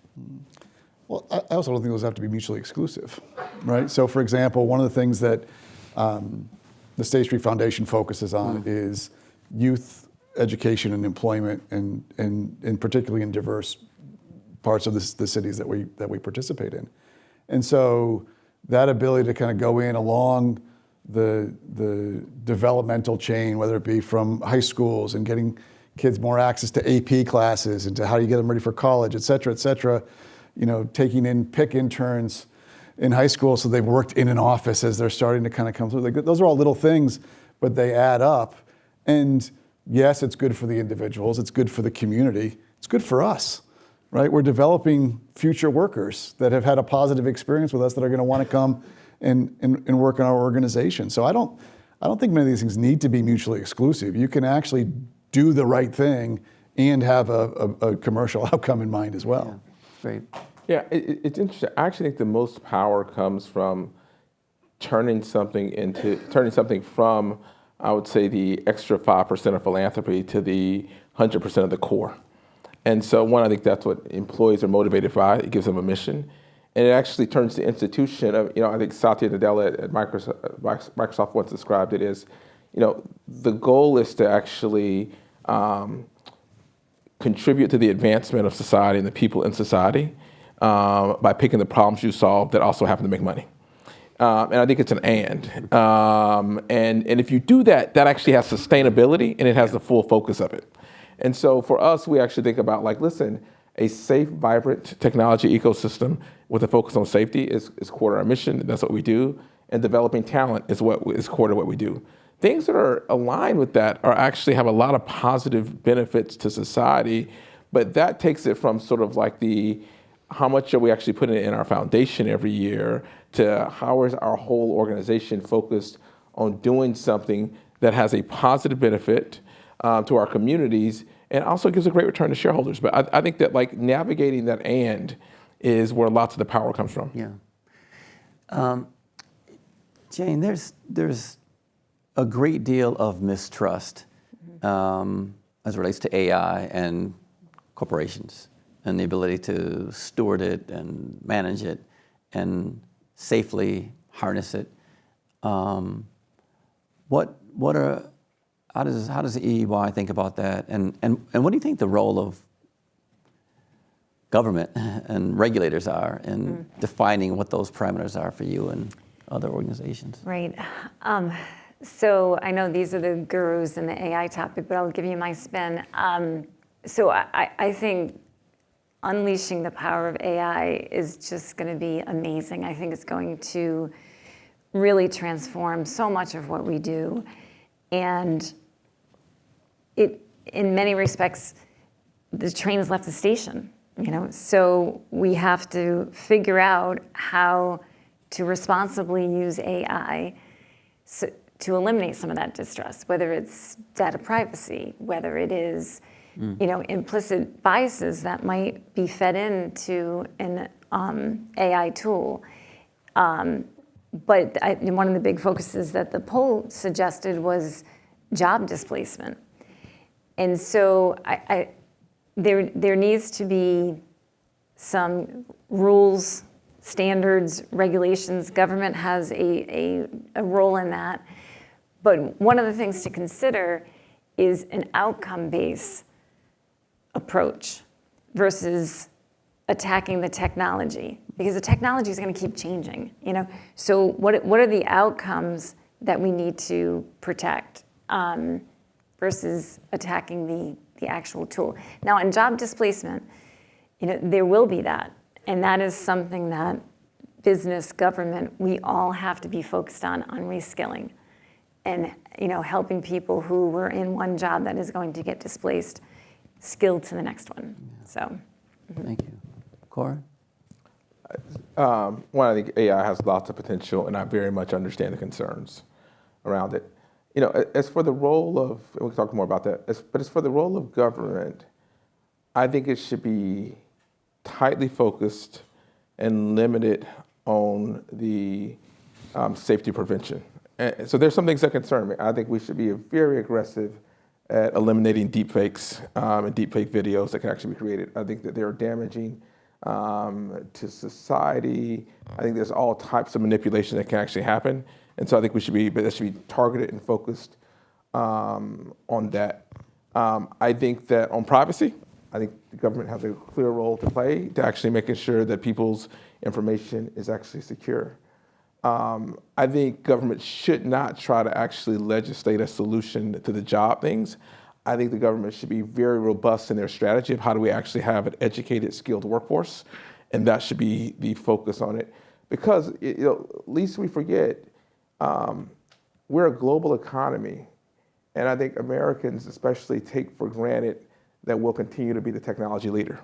Well, I also don't think those have to be mutually exclusive, right? So, for example, one of the things that the State Street Foundation focuses on is youth education and employment, and particularly in diverse parts of the cities that we participate in. And so that ability to kind of go in along the developmental chain, whether it be from high schools and getting kids more access to AP classes and to how you get them ready for college, et cetera, taking in PIC interns in high school so they've worked in an office as they're starting to kind of come through. Those are all little things, but they add up. And yes, it's good for the individuals, it's good for the community, it's good for us, right? We're developing future workers that have had a positive experience with us that are going to want to come and work in our organization. So I don't think many of these things need to be mutually exclusive. You can actually do the right thing and have a commercial outcome in mind as well. Yeah. Great. Yeah, it's interesting. I actually think the most power comes from turning something from, I would say, the extra 5% of philanthropy to the 100% of the core. And so one, I think that's what employees are motivated by. It gives them a mission. And it actually turns the institution of, I think Satya Nadella at Microsoft once described it as, the goal is to actually contribute to the advancement of society and the people in society by picking the problems you solve that also happen to make money. And I think it's an and if you do that, that actually has sustainability and it has the full focus of it. And so for us, we actually think about listen, a safe, vibrant technology ecosystem with a focus on safety is core to our mission. That's what we do. And developing talent is core to what we do. Things that are aligned with that actually have a lot of positive benefits to society, but that takes it from sort of how much are we actually putting in our foundation every year to how is our whole organization focused on doing something that has a positive benefit to our communities and also gives a great return to shareholders. But I think that navigating that is where lots of the power comes from. Yeah. Jane, there's a great deal of mistrust as it relates to AI and corporations and the ability to steward it and manage it and safely harness it. How does the EEY think about that? And what do you think the role of government and regulators are in defining what those parameters are for you and other organizations? Right. So I know these are the gurus in the AI topic, but I'll give you my spin. So I think unleashing the power of AI is just going to be amazing. I think it's going to really transform so much of what we do. And it, in many respects, the train has left the station, So we have to figure out how to responsibly use AI to eliminate some of that distrust, whether it's data privacy, whether it is implicit biases that might be fed into an AI tool. But one of the big focuses that the poll suggested was job displacement. And so there needs to be some rules, standards, regulations. Government has a role in that. But one of the things to consider is an outcome-based approach versus attacking the technology, because the technology is going to keep changing. So what are the outcomes that we need to protect versus attacking the actual tool? Now, in job displacement, there will be that, and that is something that business, government, we all have to be focused on reskilling, and helping people who were in one job that is going to get displaced, skilled to the next one. So, Thank you, Cora. One, I think AI has lots of potential, and I very much understand the concerns around it. As for the role of, and we'll talk more about that, but as for the role of government, I think it should be tightly focused and limited on the safety prevention. And so there's some things that concern me. I think we should be very aggressive at eliminating deepfakes and deepfake videos that can actually be created. I think that they're damaging to society. I think there's all types of manipulation that can actually happen. And so I think that should be targeted and focused on that. I think that on privacy, I think the government has a clear role to play to actually making sure that people's information is actually secure. I think government should not try to actually legislate a solution to the job things. I think the government should be very robust in their strategy of how do we actually have an educated, skilled workforce, and that should be the focus on it. Because least we forget, we're a global economy, and I think Americans especially take for granted that we'll continue to be the technology leader.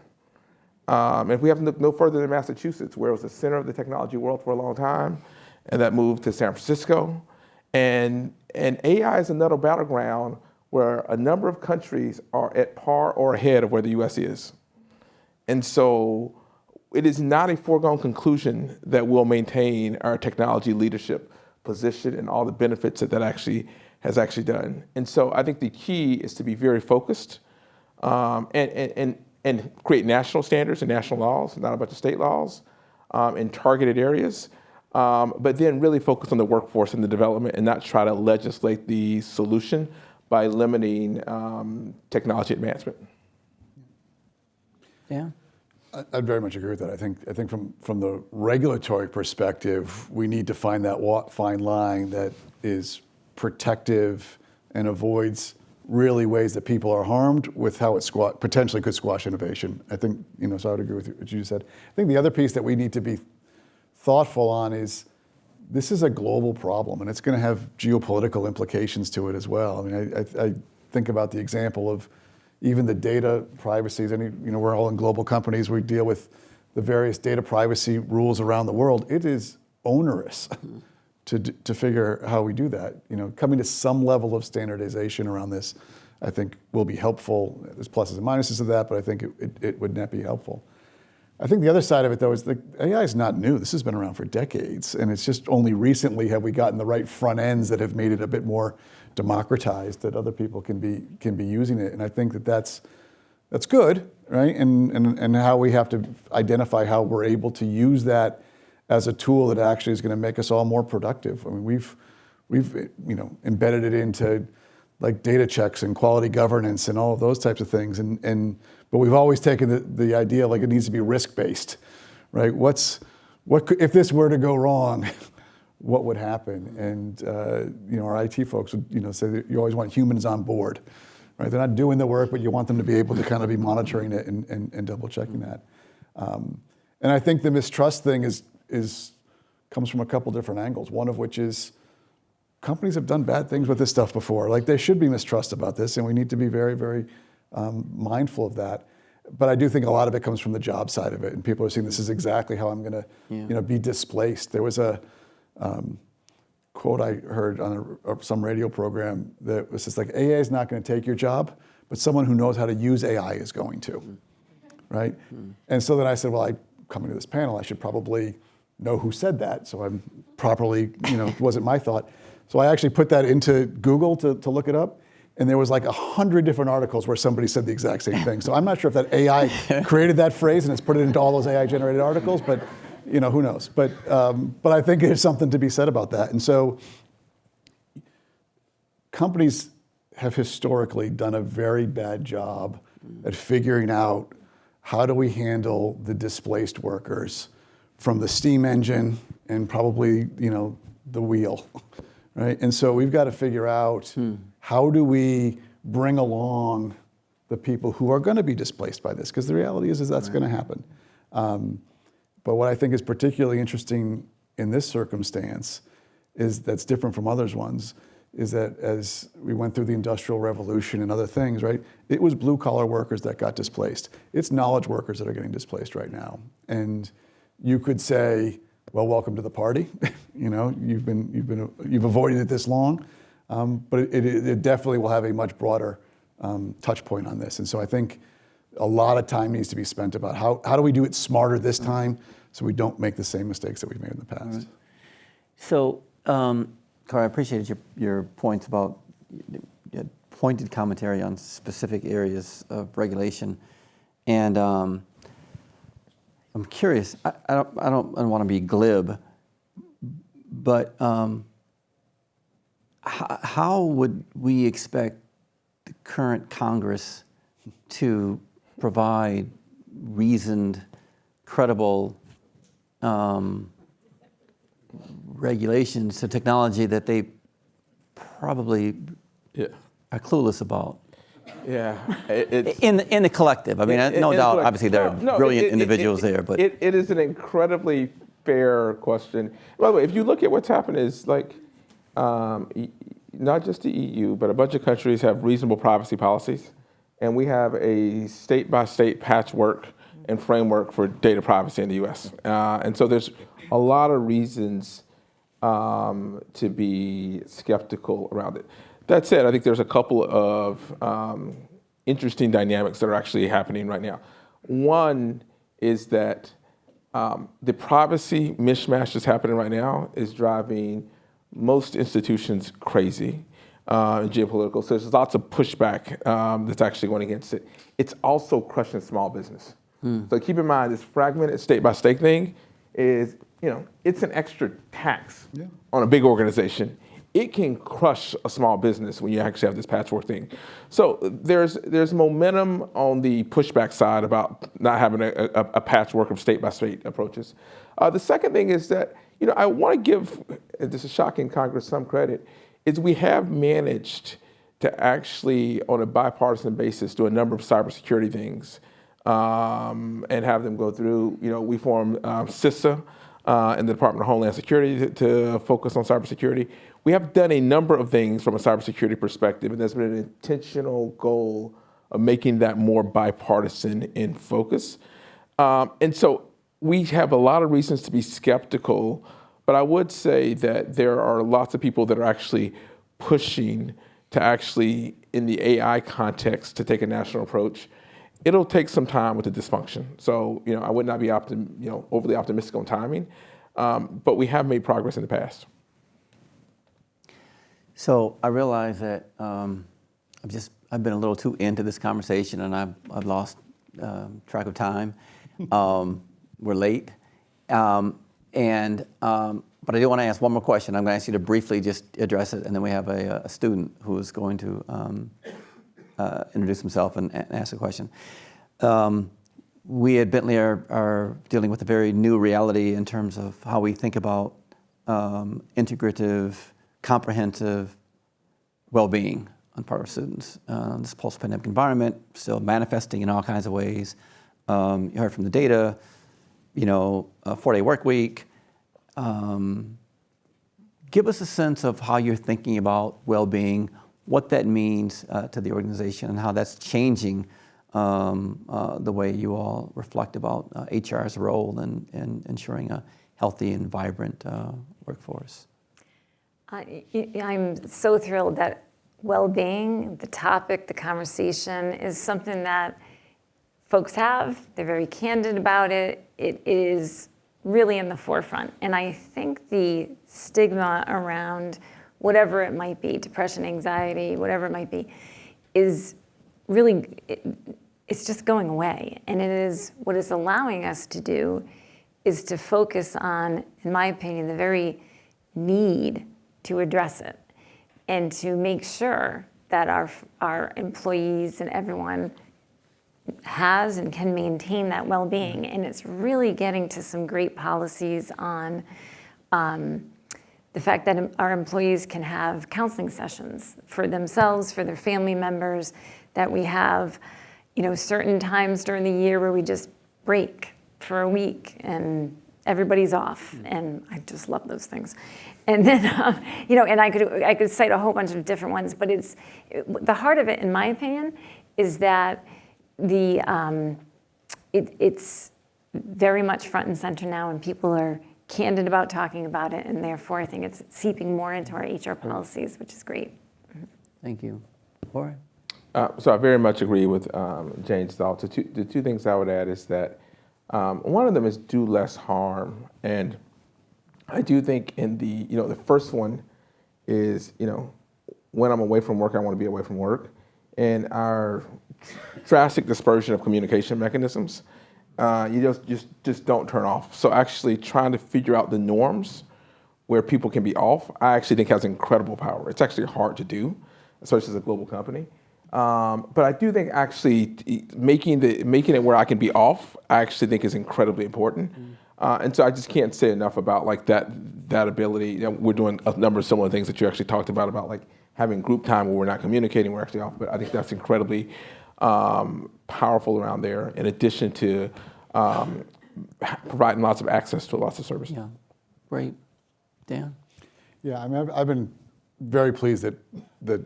If we have to look no further than Massachusetts, where it was the center of the technology world for a long time, and that moved to San Francisco. And AI is another battleground where a number of countries are at par or ahead of where the US is. And so it is not a foregone conclusion that we'll maintain our technology leadership position and all the benefits that actually has actually done. And so I think the key is to be very focused and create national standards and national laws, not a bunch of state laws, in targeted areas. But then really focus on the workforce and the development and not try to legislate the solution by limiting technology advancement. Yeah. I'd very much agree with that. I think from the regulatory perspective, we need to find that fine line that is protective and avoids really ways that people are harmed with how it potentially could squash innovation. I think, so I would agree with what you said. I think the other piece that we need to be thoughtful on is this is a global problem, and it's going to have geopolitical implications to it as well. I mean, I think about the example of even the data privacies. We're all in global companies. We deal with the various data privacy rules around the world. It is onerous to figure how we do that. Coming to some level of standardization around this, I think will be helpful. There's pluses and minuses to that, but I think it would not be helpful. I think the other side of it, though, is that AI is not new. This has been around for decades, and it's just only recently have we gotten the right front ends that have made it a bit more democratized, that other people can be using it. And I think that's good, right? And how we have to identify how we're able to use that as a tool that actually is going to make us all more productive. I mean, we've embedded it into like data checks and quality governance and all of those types of things. But we've always taken the idea like it needs to be risk-based, right? If this were to go wrong, what would happen? And our IT folks would say that you always want humans on board, right? They're not doing the work, but you want them to be able to kind of be monitoring it and double checking that. And I think the mistrust thing comes from a couple different angles. One of which is companies have done bad things with this stuff before. Like there should be mistrust about this, and we need to be very, very mindful of that. But I do think a lot of it comes from the job side of it, and people are saying this is exactly how I'm going to, be displaced. There was a quote I heard on some radio program that was just like, AI is not going to take your job, but someone who knows how to use AI is going to, right? And so then I said, well, coming to this panel, I should probably know who said that, so I'm properly, it wasn't my thought. So I actually put that into Google to look it up, and there was like 100 different articles where somebody said the exact same thing. So I'm not sure if that AI created that phrase and it's put it into all those AI-generated articles, but who knows? But I think there's something to be said about that. And so companies have historically done a very bad job at figuring out how do we handle the displaced workers from the steam engine and probably the wheel, right? And so we've got to figure out how do we bring along the people who are going to be displaced by this, because the reality is that's going to happen. But what I think is particularly interesting in this circumstance that's different from others ones, is that as we went through the Industrial Revolution and other things, right, it was blue-collar workers that got displaced. It's knowledge workers that are getting displaced right now. And you could say, well, welcome to the party. You've avoided it this long, but it definitely will have a much broader touch point on this. And so I think a lot of time needs to be spent about how do we do it smarter this time so we don't make the same mistakes that we've made in the past. So Corey, I appreciated your points about your pointed commentary on specific areas of regulation, and I'm curious. I don't want to be glib, but how would we expect the current Congress to provide reasoned, credible regulations to technology that they probably are clueless about? Yeah. In the collective. I mean, no doubt, obviously, there are brilliant individuals there, but it is an incredibly fair question. By the way, if you look at what's happened, is like not just the EU, but a bunch of countries have reasonable privacy policies, and we have a state-by-state patchwork and framework for data privacy in the U.S. And so there's a lot of reasons to be skeptical around it. That said, I think there's a couple of interesting dynamics that are actually happening right now. One is that the privacy mishmash that's happening right now is driving most institutions crazy in geopolitical. So there's lots of pushback that's actually going against it. It's also crushing small business. So keep in mind, this fragmented state-by-state thing is, it's an extra tax on a big organization. It can crush a small business when you actually have this patchwork thing. So there's momentum on the pushback side about not having a patchwork of state-by-state approaches. The second thing is that, I want to give, this is shocking Congress some credit, is we have managed to actually, on a bipartisan basis, do a number of cybersecurity things and have them go through. We formed CISA in the Department of Homeland Security to focus on cybersecurity. We have done a number of things from a cybersecurity perspective, and there's been an intentional goal of making that more bipartisan in focus. And so we have a lot of reasons to be skeptical, but I would say that there are lots of people that are actually pushing to actually, in the AI context, to take a national approach. It'll take some time with the dysfunction. So, I would not be overly optimistic on timing, but we have made progress in the past. so I realize that I've been a little too into this conversation, and I've lost track of time. We're late, but I do want to ask one more question. I'm going to ask you to briefly just address it, and then we have a student who is going to introduce himself and ask a question. We at Bentley are dealing with a very new reality in terms of how we think about integrative, comprehensive well-being on part of students. This post-pandemic environment still manifesting in all kinds of ways. You heard from the data, a 4-day work week. Give us a sense of how you're thinking about well-being, what that means to the organization, and how that's changing the way you all reflect about HR's role in ensuring a healthy and vibrant workforce. I'm so thrilled that well-being, the topic, the conversation, is something that folks have. They're very candid about it. It is really in the forefront. And I think the stigma around whatever it might be, depression, anxiety, whatever it might be, is really, it's just going away. And it is, what it's allowing us to do is to focus on, in my opinion, the very need to address it and to make sure that our employees and everyone has and can maintain that well-being. And it's really getting to some great policies on the fact that our employees can have counseling sessions for themselves, for their family members, that we have, certain times during the year where we just break for a week and everybody's off. And I just love those things. And then, and I could cite a whole bunch of different ones, but the heart of it, in my opinion, is that it's very much front and center now, and people are candid about talking about it, and therefore I think it's seeping more into our HR policies, which is great. Thank you. Jorge? So I very much agree with Jane's thoughts. The two things I would add is that one of them is do less harm, and I do think in the first one is, when I'm away from work, I want to be away from work. And our drastic dispersion of communication mechanisms, you just don't turn off. So actually trying to figure out the norms where people can be off, I actually think has incredible power. It's actually hard to do, especially as a global company. But I do think actually making it where I can be off, I actually think is incredibly important. And so I just can't say enough about like that ability. We're doing a number of similar things that you actually talked about like having group time where we're not communicating, we're actually off. But I think that's incredibly powerful around there, in addition to providing lots of access to lots of services. Yeah, great. Dan? Yeah, I mean, I've been very pleased that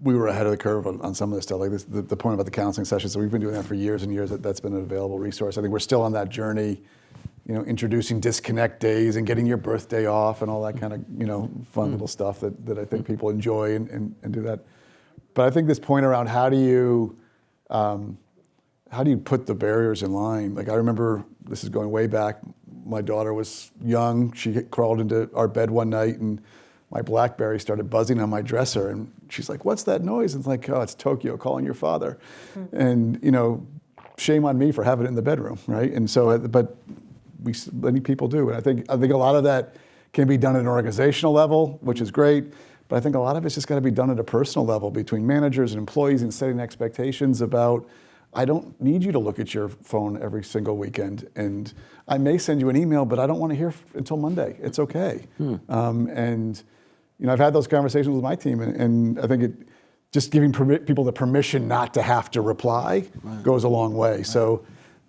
we were ahead of the curve on some of this stuff. Like this, the point about the counseling sessions, so we've been doing that for years and years. That's been an available resource. I think we're still on that journey, introducing disconnect days and getting your birthday off and all that kind of, fun little stuff that I think people enjoy and do that. But I think this point around how do you put the barriers in line? Like I remember, this is going way back, my daughter was young. She crawled into our bed one night and my BlackBerry started buzzing on my dresser, and she's like, "What's that noise?" And it's like, "Oh, it's Tokyo calling your father." And shame on me for having it in the bedroom, right? And so, but many people do, and I think a lot of that can be done at an organizational level, which is great. But I think a lot of it's just got to be done at a personal level between managers and employees, and setting expectations about, I don't need you to look at your phone every single weekend, and I may send you an email, but I don't want to hear until Monday. It's okay. And I've had those conversations with my team, and I think just giving people the permission not to have to reply goes a long way. Right. So,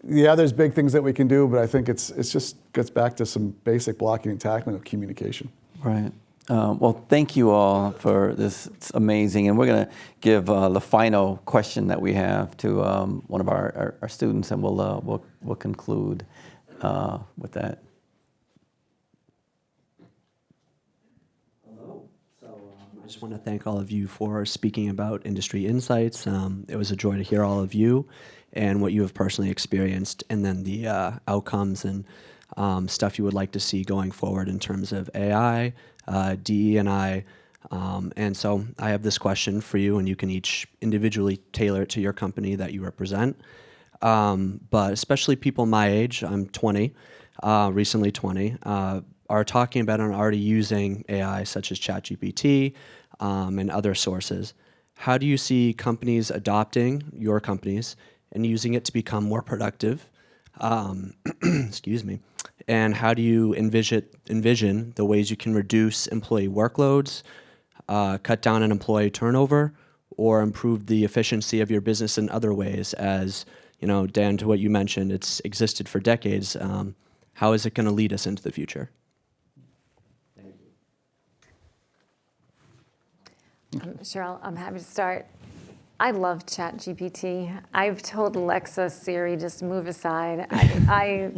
yeah, there's big things that we can do, but I think it's just gets back to some basic blocking and tackling of communication. Right. Well, thank you all for this. It's amazing. And we're going to give the final question that we have to one of our students, and we'll conclude with that. I just want to thank all of you for speaking about industry insights. It was a joy to hear all of you and what you have personally experienced, and then the outcomes and stuff you would like to see going forward in terms of AI, DE&I. And so I have this question for you, and you can each individually tailor it to your company that you represent. But especially people my age, I'm 20, recently 20, are talking about and already using AI such as ChatGPT and other sources. How do you see companies adopting, your companies, and using it to become more productive? Excuse me. And how do you envision the ways you can reduce employee workloads, cut down on employee turnover, or improve the efficiency of your business in other ways? As Dan, to what you mentioned, it's existed for decades. How is it going to lead us into the future? Cheryl, I'm happy to start. I love ChatGPT. I've told Alexa, Siri, just move aside. I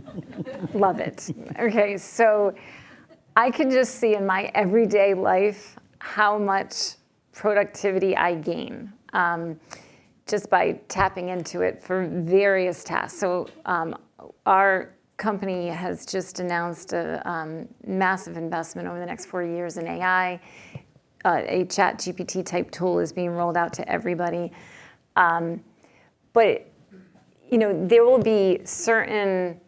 love it. Okay, so I can just see in my everyday life how much productivity I gain just by tapping into it for various tasks. So our company has just announced a massive investment over the next 4 years in AI. A ChatGPT type tool is being rolled out to everybody. But there will be certain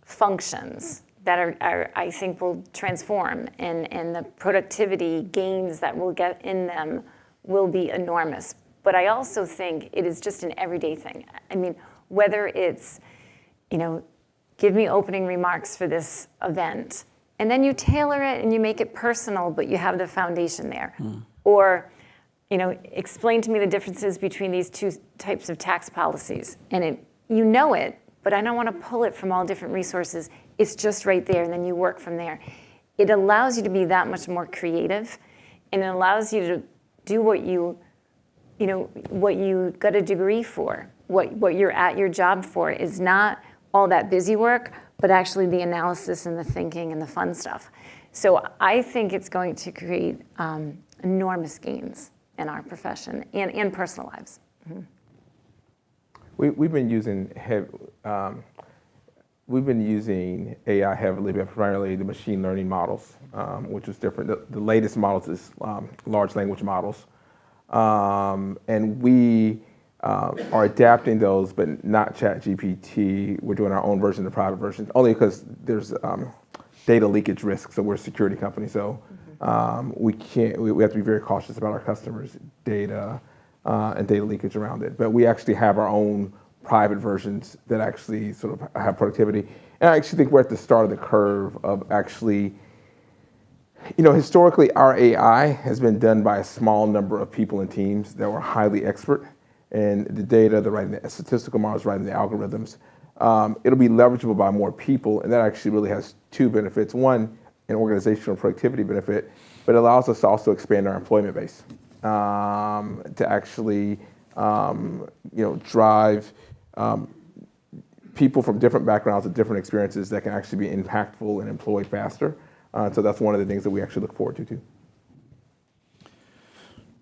functions that are I think will transform, and the productivity gains that we'll get in them will be enormous. But I also think it is just an everyday thing. I mean, whether it's, give me opening remarks for this event, and then you tailor it and you make it personal, but you have the foundation there. Or, explain to me the differences between these two types of tax policies. And it, but I don't want to pull it from all different resources. It's just right there, and then you work from there. It allows you to be that much more creative, and it allows you to do what you got a degree for. What you're at your job for is not all that busy work, but actually the analysis and the thinking and the fun stuff. So I think it's going to create enormous gains in our profession and personal lives. We've been using we've been using AI heavily, but primarily the machine learning models, which is different. The latest models is large language models. And we are adapting those, but not ChatGPT. We're doing our own version, the private version, only because there's data leakage risk. So we're a security company, so we have to be very cautious about our customers' data and data leakage around it. But we actually have our own private versions that actually sort of have productivity. And I actually think we're at the start of the curve of actually, historically our AI has been done by a small number of people and teams that were highly expert in the data, the writing the statistical models, writing the algorithms. It'll be leverageable by more people, and that actually really has two benefits. One, an organizational productivity benefit, but it allows us to also expand our employment base to actually, drive people from different backgrounds and different experiences that can actually be impactful and employed faster. So that's one of the things that we actually look forward to too.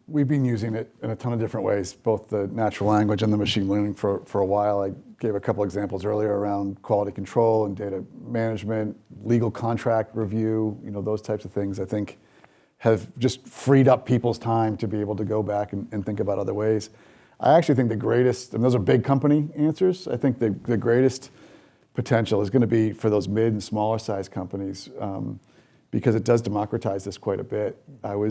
We've been using it in a ton of different ways, both the natural language and the machine learning for a while. I gave a couple examples earlier around quality control and data management, legal contract review, those types of things I think have just freed up people's time to be able to go back and think about other ways. I actually think the greatest, and those are big company answers, I think the greatest potential is going to be for those mid and smaller size companies because it does democratize this quite a bit. I'm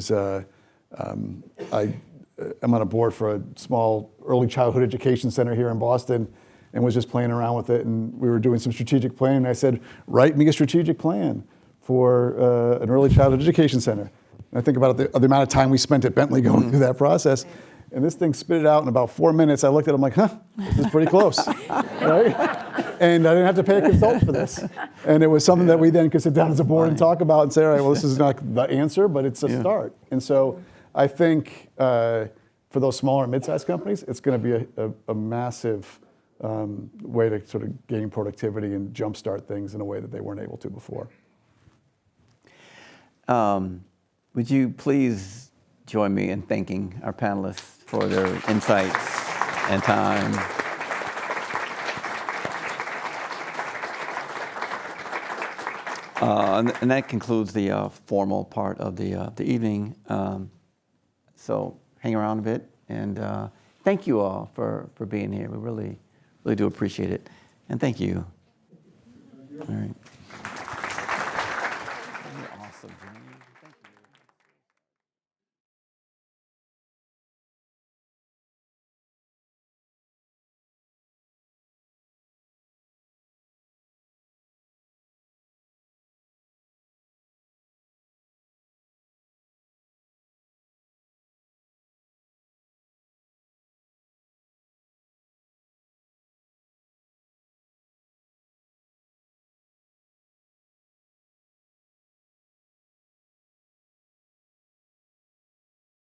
on a board for a small early childhood education center here in Boston and was just playing around with it, and we were doing some strategic planning, and I said, write me a strategic plan for an early childhood education center. And I think about the amount of time we spent at Bentley going through that process, and this thing spit it out in about 4 minutes. I looked at it, I'm like, this is pretty close, right? And I didn't have to pay a consultant for this. And it was something that we then could sit down as a board and talk about and say, all right, well, this is not the answer, but it's a start. And so I think for those smaller and mid-sized companies, it's going to be a massive way to sort of gain productivity and jumpstart things in a way that they weren't able to before. Would you please join me in thanking our panelists for their insights and time? And that concludes the formal part of the evening. So hang around a bit, and thank you all for being here. We really do appreciate it, and thank you. All right.